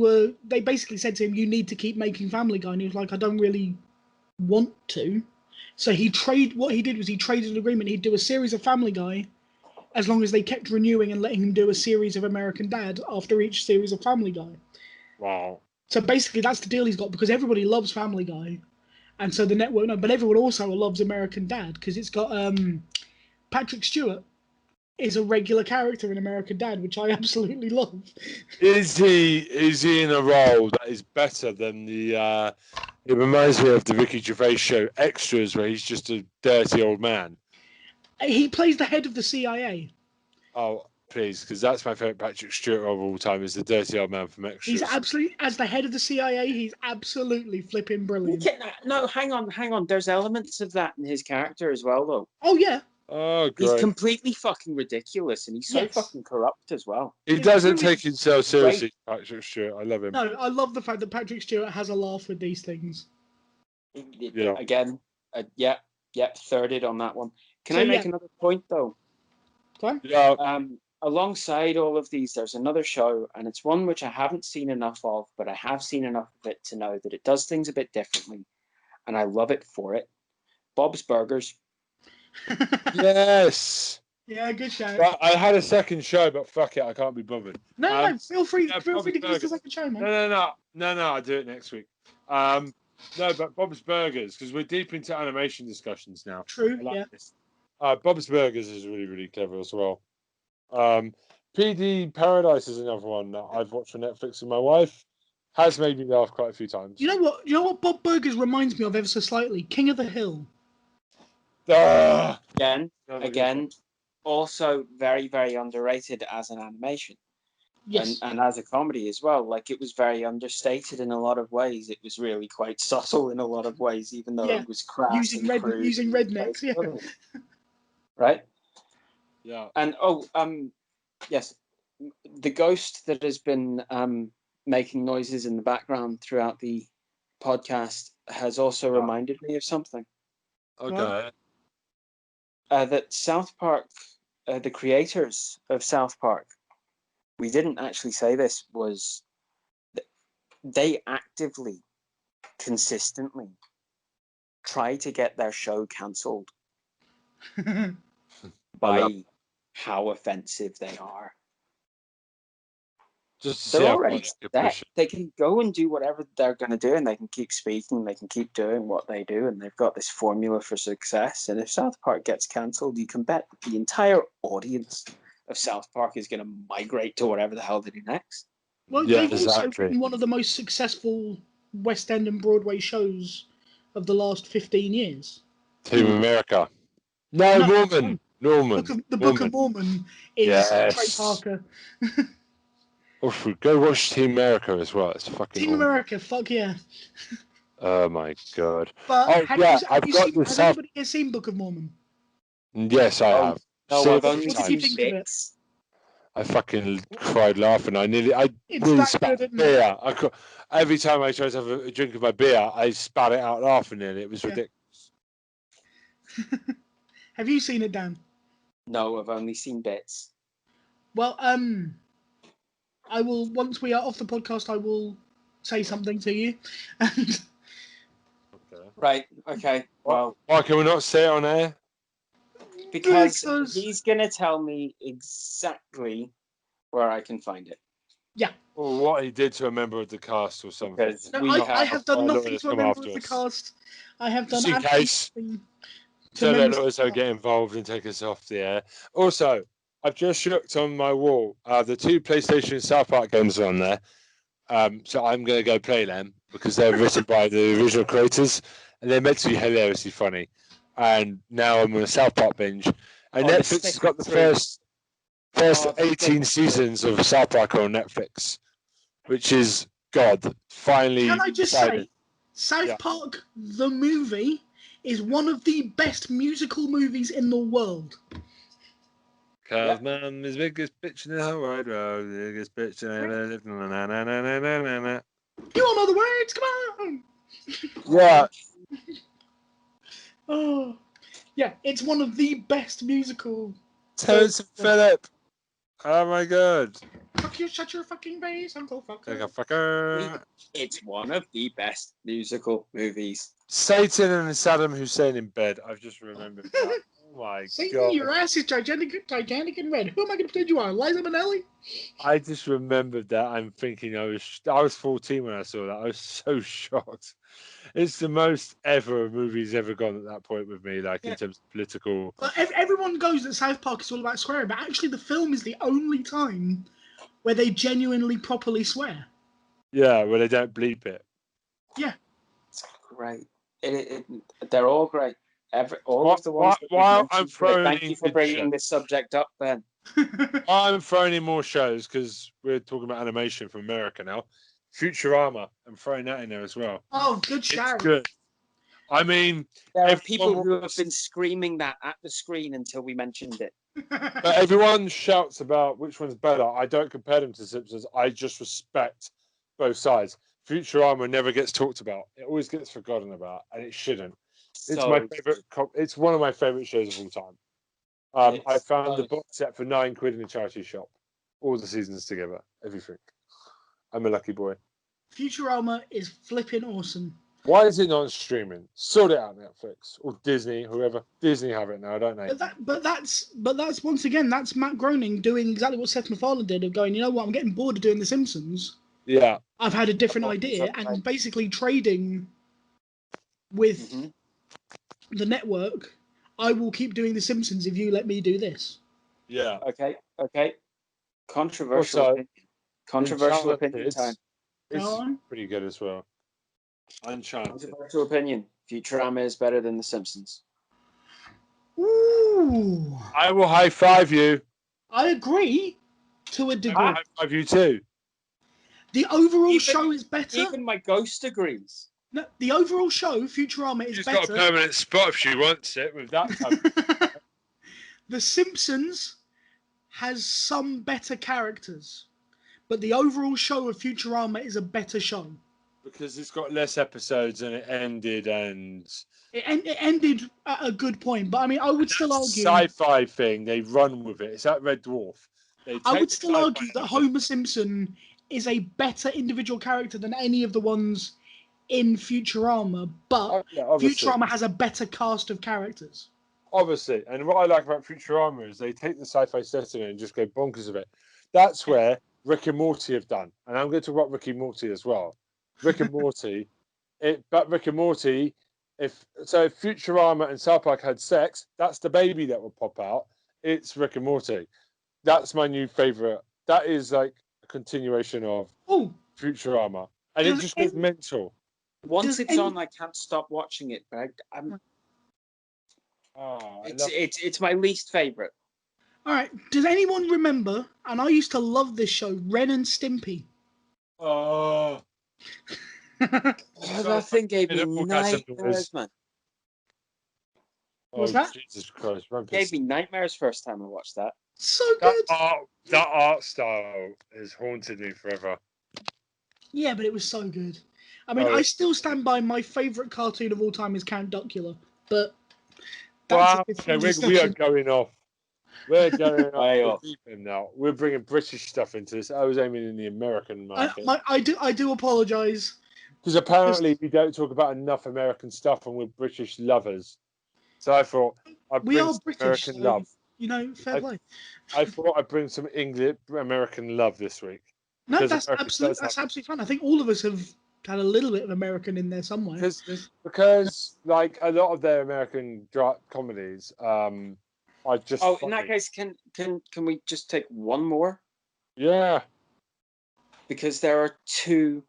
basically said to him, "You need to keep making Family Guy," and he was like, "I don't really want to." So what he did was he traded an agreement. He'd do a series of Family Guy, as long as they kept renewing and letting him do a series of American Dad after each series of Family Guy. Wow. So basically, that's the deal he's got because everybody loves Family Guy, and so the network. No, but everyone also loves American Dad because it's got Patrick Stewart is a regular character in American Dad, which I absolutely love. Is he in a role that is better than the? It reminds me of the Ricky Gervais show Extras, where he's just a dirty old man. He plays the head of the CIA. Oh, please, because that's my favorite Patrick Stewart of all time. Is the dirty old man from Extras. He's absolutely, as the head of the CIA, he's absolutely flipping brilliant. No, hang on. There's elements of that in his character as well, though. Oh yeah. Oh, great. He's completely fucking ridiculous, and he's so fucking corrupt as well. He doesn't take himself seriously, Patrick Stewart. I love him. No, I love the fact that Patrick Stewart has a laugh with these things. Yeah. Again, thirded on that one. Can I make another point, though? Go on. Yeah. Alongside all of these, there's another show, and it's one which I haven't seen enough of, but I have seen enough of it to know that it does things a bit differently, and I love it for it. Bob's Burgers. Yes. Yeah, good show. Well, I had a second show, but fuck it, I can't be bothered. No, feel free to give us a second show, man. No, I'll do it next week. No, but Bob's Burgers, because we're deep into animation discussions now. True, this. Bob's Burgers is really, really clever as well. PD Paradise is another one that I've watched on Netflix with my wife. Has made me laugh quite a few times. You know what Bob Burgers reminds me of ever so slightly? King of the Hill. Again, also very, very underrated as an animation. Yes. And as a comedy as well. Like, it was very understated in a lot of ways. It was really quite subtle in a lot of ways, even though it was crass. Using rednecks, yeah. Right? Yeah. And yes, the ghost that has been making noises in the background throughout the podcast has also reminded me of something. Okay. That South Park, the creators of South Park, we didn't actually say this, was they actively, consistently try to get their show cancelled by how offensive they are. They're already set. They can go and do whatever they're going to do, and they can keep speaking, they can keep doing what they do, and they've got this formula for success. And if South Park gets cancelled, you can bet the entire audience of South Park is going to migrate to whatever the hell they do next. Well, they've also written one of the most successful West End and Broadway shows of the last 15 years. Team America. Norman. The Book of Mormon is Trey Parker. Go watch Team America as well. It's fucking Team America, fuck yeah. Oh my god. But has anybody here seen Book of Mormon? Yes, I have. No, I've only seen bits. I fucking cried laughing. I really spat beer. Every time I tried to have a drink of my beer, I spat it out laughing, and it was ridiculous. Have you seen it, Dan? No, I've only seen bits. Well, I will, once we are off the podcast, I will say something to you. And Right, okay. Well, why can we not say it on air? Because he's going to tell me exactly where I can find it. Yeah. Or what he did to a member of the cast or something. Because No, we I have done quite a lot nothing of to a them come member after of the us. cast. I have done Just in case. nothing to So members they'll of also the get involved and take us off the air. Also, I've just looked on my wall. The 2 PlayStation South Park games are on there. So I'm going to go play them because they're written by the original creators and they're meant to be hilariously funny. And now I'm on a South Park binge. And Oh, they Netflix has stick got the through. first Oh, they 18 stick through. seasons of South Park on Netflix, which is God. Finally, Can I just decided. say, South Yeah. Park the movie is one of the best musical movies in the world. Cause mum is biggest bitch in the whole wide world, biggest bitch I ever lived. Na, na, na, na, na, na, na, na. You all know the words. Come on. Yeah, Oh, yeah. It's one of the best musical. Terrence and Phillip. Oh my God. Fuck you! Shut your fucking face, Uncle Like a Fucker. fucker. It's one of the best musical movies. Satan and Saddam Hussein in bed. I've just remembered that. Oh my Satan, God. your ass is gigantic and red. Who am I going to pretend you are, Liza Minnelli? I just remembered that. I'm thinking I was 14 when I saw that. I was so shocked. It's the most ever movies ever gone at that point with me, like in terms of political. But everyone goes that South Park is all about swearing, but actually the film is the only time where they genuinely properly swear. Yeah, where they don't bleep it. Yeah. It's great. They're all great. All of the ones that we've While I'm mentioned. throwing Thank in you for good bringing shows. this subject up, Ben. I'm throwing in more shows because we're talking about animation from America now. Futurama, I'm throwing that in there as well. Oh, good shout. It's good. I mean, There are everyone people who have wants- been screaming that at the screen until we mentioned it. but everyone shouts about which one's better. I don't compare them to Simpsons. I just respect both sides. Futurama never gets talked about. It always gets forgotten about, and it shouldn't. It's So my favorite. It's one of my favorite shows of all time. I It's found the so- box set for £9 in a charity shop. All the seasons together, everything. I'm a lucky boy. Futurama is flipping awesome. Why is it not streaming? Sort it out, Netflix or Disney, whoever. Disney have it now, don't they? But that's once again, that's Matt Groening doing exactly what Seth MacFarlane did of going, you know what, I'm getting bored of doing The Simpsons. Yeah. I've had a different Oh, idea, that's and right. basically trading with Mhm. the network. I will keep doing The Simpsons if you let me do this. Yeah. Okay. Controversial Also, opinion. Controversial Enchanted opinion time. Go It's on. pretty good as well. Enchanted. Controversial opinion. Futurama is better than The Simpsons. Ooh, I will high five you. I agree to a I will degree. high five you too. The overall Even- show is better. Even my ghost agrees. No, the overall show, Futurama, is She's better. got a permanent spot if she wants it with that type. The Simpsons has some better characters, but the overall show of Futurama is a better show. Because it's got less episodes and it ended and It ended at a good point, but I mean, I would still argue. sci-fi thing, they run with it. It's like Red Dwarf. I would still argue that Homer Simpson is a better individual character than any of the ones in Futurama, but obviously. Futurama has a better cast of characters. Obviously, and what I like about Futurama is they take the sci-fi setting and just go bonkers with it. That's where Rick and Morty have done, and I'm going to talk about Rick and Morty as well. Rick and Morty, but Rick and Morty, if Futurama and South Park had sex, that's the baby that would pop out. It's Rick and Morty. That's my new favorite. That is like a continuation of Futurama, and it just goes mental. Once it's on, I can't stop watching it, Greg. It's my least favorite. All right. Does anyone remember? And I used to love this show, Ren and Stimpy. Oh, That thing gave me nightmares, man. Was that? Jesus Christ! Gave me nightmares first time I watched that. So good. That art style has haunted me forever. Yeah, but it was so good. I mean, I still stand by my favourite cartoon of all time is Count Duckula, but that's a different discussion. We are going off. We're going Way off off. the deep end now. We're bringing British stuff into this. I was aiming in the American market. I do apologise. Because apparently we don't talk about enough American stuff and we're British lovers. So I thought I'd We bring are some British, American so, love. you know, fair play. I thought I'd bring some English American love this week. No, Because that's America absolutely does have- fine. I think all of us have had a little bit of American in there somewhere. because like a lot of their American comedies, I just Oh, in that case, can we just take one more? yeah. Because there are two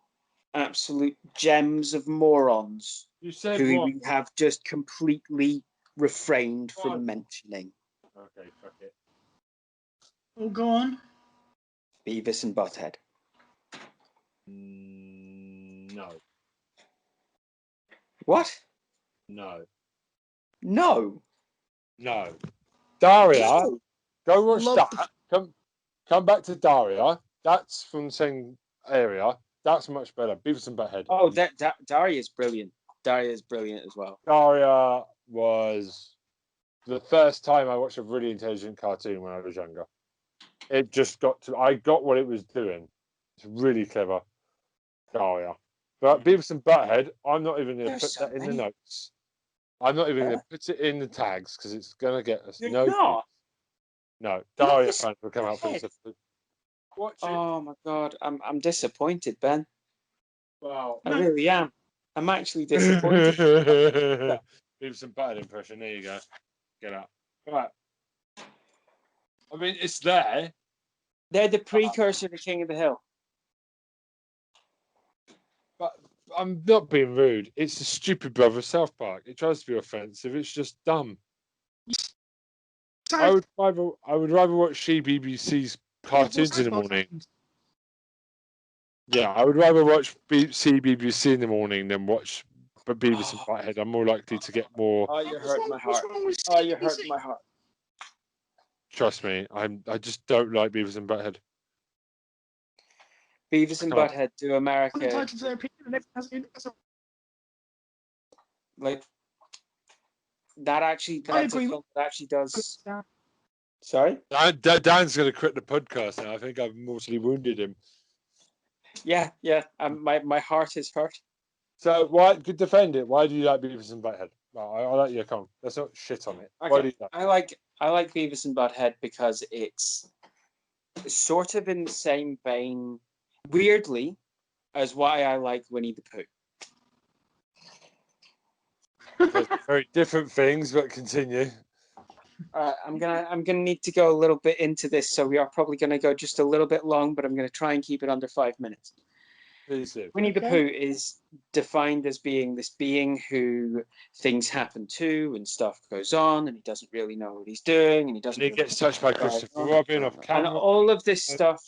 absolute gems of morons You said who what? we have just completely refrained One. from mentioning. Okay, fuck it. Oh, go on. Beavis and Butthead. No, What? no, No. no. Daria, No. go watch Love that. Come back to Daria. That's from the same area. That's much better. Beavis and Butthead. Oh, Daria's brilliant. Daria's brilliant as well. Daria was the first time I watched a really intelligent cartoon when I was younger. It just I got what it was doing. It's really clever, Daria. But Beavis and Butthead, I'm not even going to There's put so that in the many. notes. I'm not even going Huh? to put it in the tags because it's going to get us You're no. not. No, Daria Beavis fans will come out for this and episode. Watch it. Oh my god, I'm disappointed, Ben. Wow. I really am. I'm actually disappointed. Beavis and Butthead impression. There you go. Get out. Right. I mean, it's there. They're the precursor to King of the Hill. But I'm not being rude. It's the stupid brother of South Park. It tries to be offensive. It's just dumb. I would rather watch CBBC's cartoons in the morning. Yeah, I would rather watch CBBC in the morning than watch Beavis and Butthead. I'm more likely to get more. Oh, you hurt my heart. Oh, you hurt my heart. Trust me, I just don't like Beavis and Butthead. Beavis and Butthead do America. Entitled to their opinion, and everyone has Like that actually. I That's a agree film that actually does. a- Sorry. Dan's going to quit the podcast now. I think I've mortally wounded him. Yeah. My heart is hurt. So why could defend it? Why do you like Beavis and Butthead? Well, I like your comment. Let's not shit on it. Okay. Why do you like? I like Beavis and Butthead because it's sort of in the same vein, weirdly, as why I like Winnie the Pooh. Very different things, but continue. I'm gonna need to go a little bit into this, so we are probably gonna go just a little bit long, but I'm gonna try and keep it under 5 minutes. Please do. Winnie the Pooh is defined as being this being who things happen to and stuff goes on, and he doesn't really know what he's doing, and he doesn't. And he gets touched by Christopher Robin off And camera. all of this stuff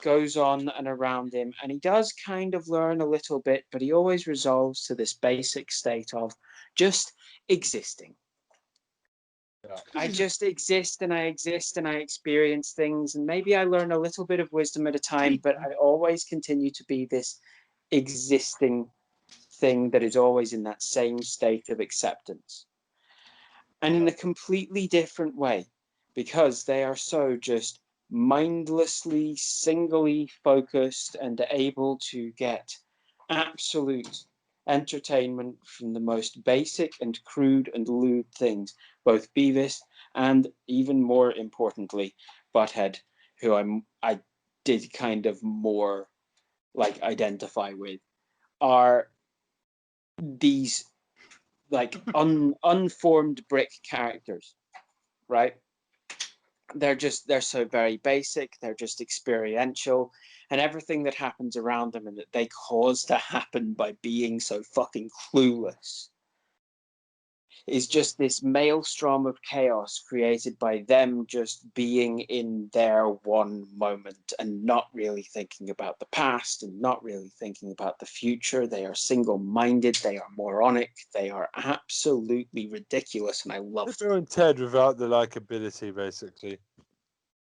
goes on and around him, and he does kind of learn a little bit, but he always resolves to this basic state of just existing. Yeah. I just exist and I experience things, and maybe I learn a little bit of wisdom at a time, but I always continue to be this existing thing that is always in that same state of acceptance. And in a completely different way, because they are so just mindlessly, singly focused and able to get absolute entertainment from the most basic and crude and lewd things, both Beavis and, even more importantly, Butthead, who I did kind of more like identify with, are these like unformed brick characters, right? They're so very basic, they're just experiential, and everything that happens around them and that they cause to happen by being so fucking clueless is just this maelstrom of chaos created by them just being in their one moment and not really thinking about the past and not really thinking about the future. They are single-minded, they are moronic, they are absolutely ridiculous, and I love it. Bill and Ted without the likability, basically.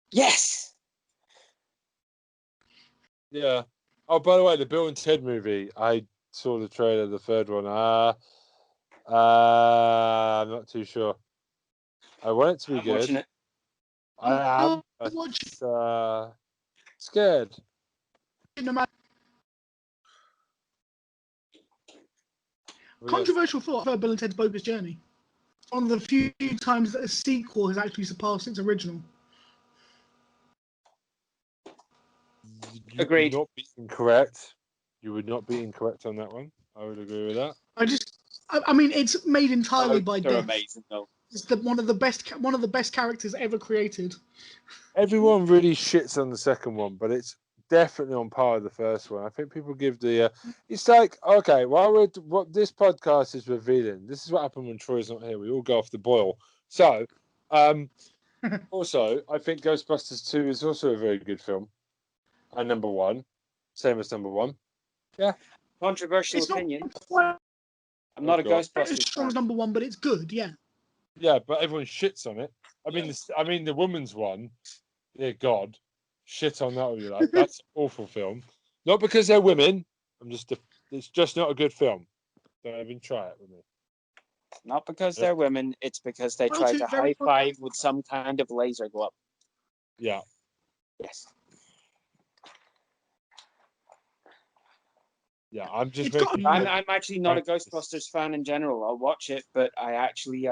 Yes! Yeah. Oh, by the way, the Bill and Ted movie, I saw the trailer, the third one. I'm not too sure. I want it to be I'm good. watching it. I am. But, scared. Controversial thought for Bill and Ted's Bogus Journey. One of the few times that a sequel has actually surpassed its original. Agreed. would not be incorrect. You would not be incorrect on that one. I would agree with that. I mean, it's made entirely by They're Death. amazing, though. It's one of the best characters ever created. Everyone really shits on the second one, but it's definitely on par with the first one. I think people give the. It's like, okay, what this podcast is revealing. This is what happened when Troy's not here. We all go off the boil. So, also, I think Ghostbusters 2 is also a very good film. And number one, same as number one. Yeah. Controversial It's opinion. not I'm not a God. as Ghostbusters strong as fan. number one, but it's good. Yeah. Yeah, but everyone shits on it. I mean, the woman's one. Dear God, shit on that. All you like? That's an awful film. Not because they're women. It's just not a good film. Don't even try it with me. Not because they're women. It's because they Well, tried to to very high five with some kind of laser glove. Yeah. Yes. Yeah, I'm just It's got making. I'm actually not a Ghostbusters fan in general. I'll watch it, but I actually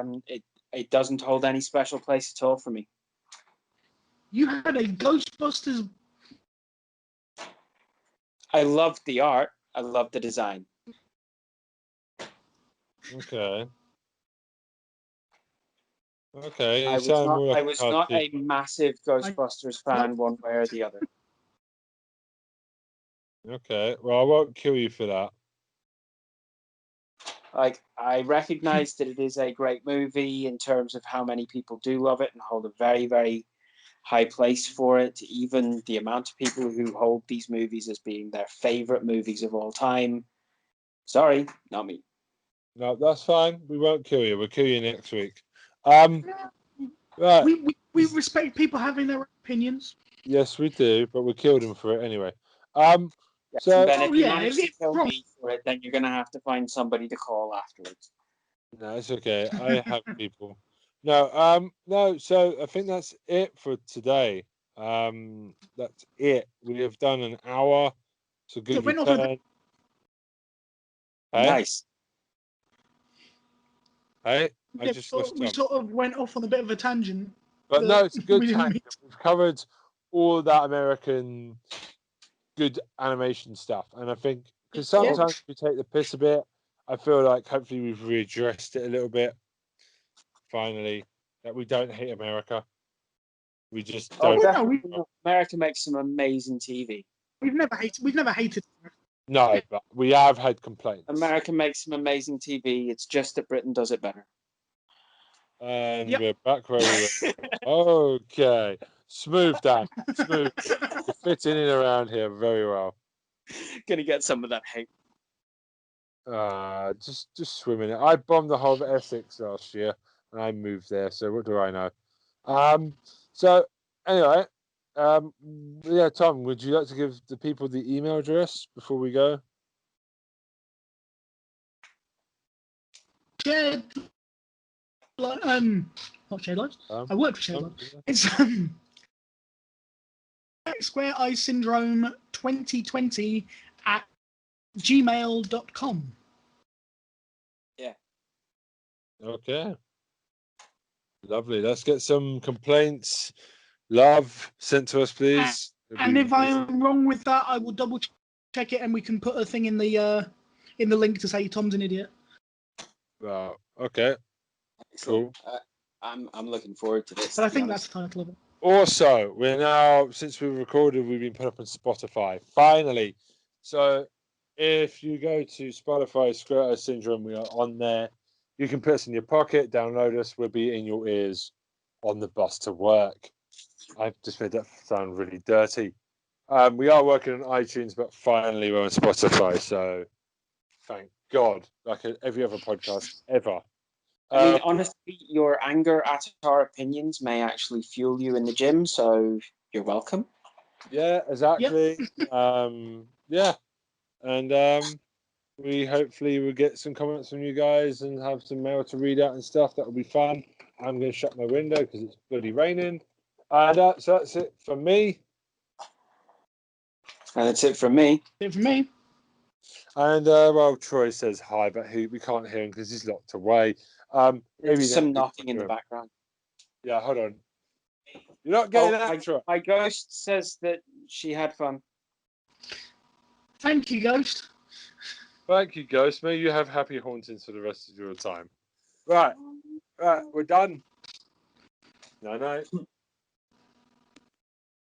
it doesn't hold any special place at all for me. You had a Ghostbusters. I loved the art. I loved the design. Okay. Okay. You I was sound not. more like I was not a cartoon. massive Ghostbusters fan, one way or the other. Okay. Well, I won't kill you for that. Like, I recognize that it is a great movie in terms of how many people do love it and hold a very, very high place for it. Even the amount of people who hold these movies as being their favorite movies of all time. Sorry, not me. No, that's fine. We won't kill you. We'll kill you next week. Right. We respect people having their opinions. Yes, we do, but we killed him for it anyway. Yes, So and then if you yeah, manage if to it's kill wrong- me for it, then you're going to have to find somebody to call afterwards. no, it's okay. I have people. No. So I think that's it for today. That's it. We have done an hour. It's a good went off a return. Hey, Nice. hey, I Yeah, just lost Tom. we sort of went off on a bit of a tangent. But no, it's a good we didn't tangent. mean We've covered all that American good animation stuff, and I think because sometimes we take the piss a bit, I feel like hopefully we've readdressed it a little bit. Finally, that we don't hate America. We just don't. Well, no, America makes some amazing TV. we've never hated. No, but we have had complaints. America makes some amazing TV. It's just that Britain does it better. And Yep. we're back where we were. Okay. Smooth, Dan. Smooth. You're fitting in around here very well. Gonna get some of that hate. Just swim in it. I bombed the whole of Essex last year and I moved there, so what do I know? So anyway, yeah, Tom, would you like to give the people the email address before we go? Shared, not shared lives. I work for shared lives. Yeah. It's Square Eye Syndrome 2020 at gmail.com. Yeah. Okay. Lovely. Let's get some complaints, love sent to us, please. And if I am wrong with that, I will double check it, and we can put a thing in the link to say Tom's an idiot. Okay. Cool. I'm looking forward to this. But I think that's the title of it. Also, we're now, since we've recorded, we've been put up on Spotify. Finally. So if you go to Spotify, Square Eye Syndrome, we are on there. You can put us in your pocket, download us. We'll be in your ears on the bus to work. I've just made that sound really dirty. We are working on iTunes, but finally we're on Spotify. So thank God, like every other podcast ever. I mean, honestly, your anger at our opinions may actually fuel you in the gym, so you're welcome. Yeah, exactly. Yep. Yeah, and we hopefully will get some comments from you guys and have some mail to read out and stuff. That will be fun. I'm going to shut my window because it's bloody raining. And so that's it for me. And that's it from me. It for me. And well, Troy says hi, but we can't hear him because he's locked away. Maybe There's some knocking in the background. Yeah, hold on. You're not getting that, Troy. My ghost says that she had fun. Thank you, Ghost. Thank you, Ghost. May you have happy hauntings for the rest of your time. Right, we're done. No.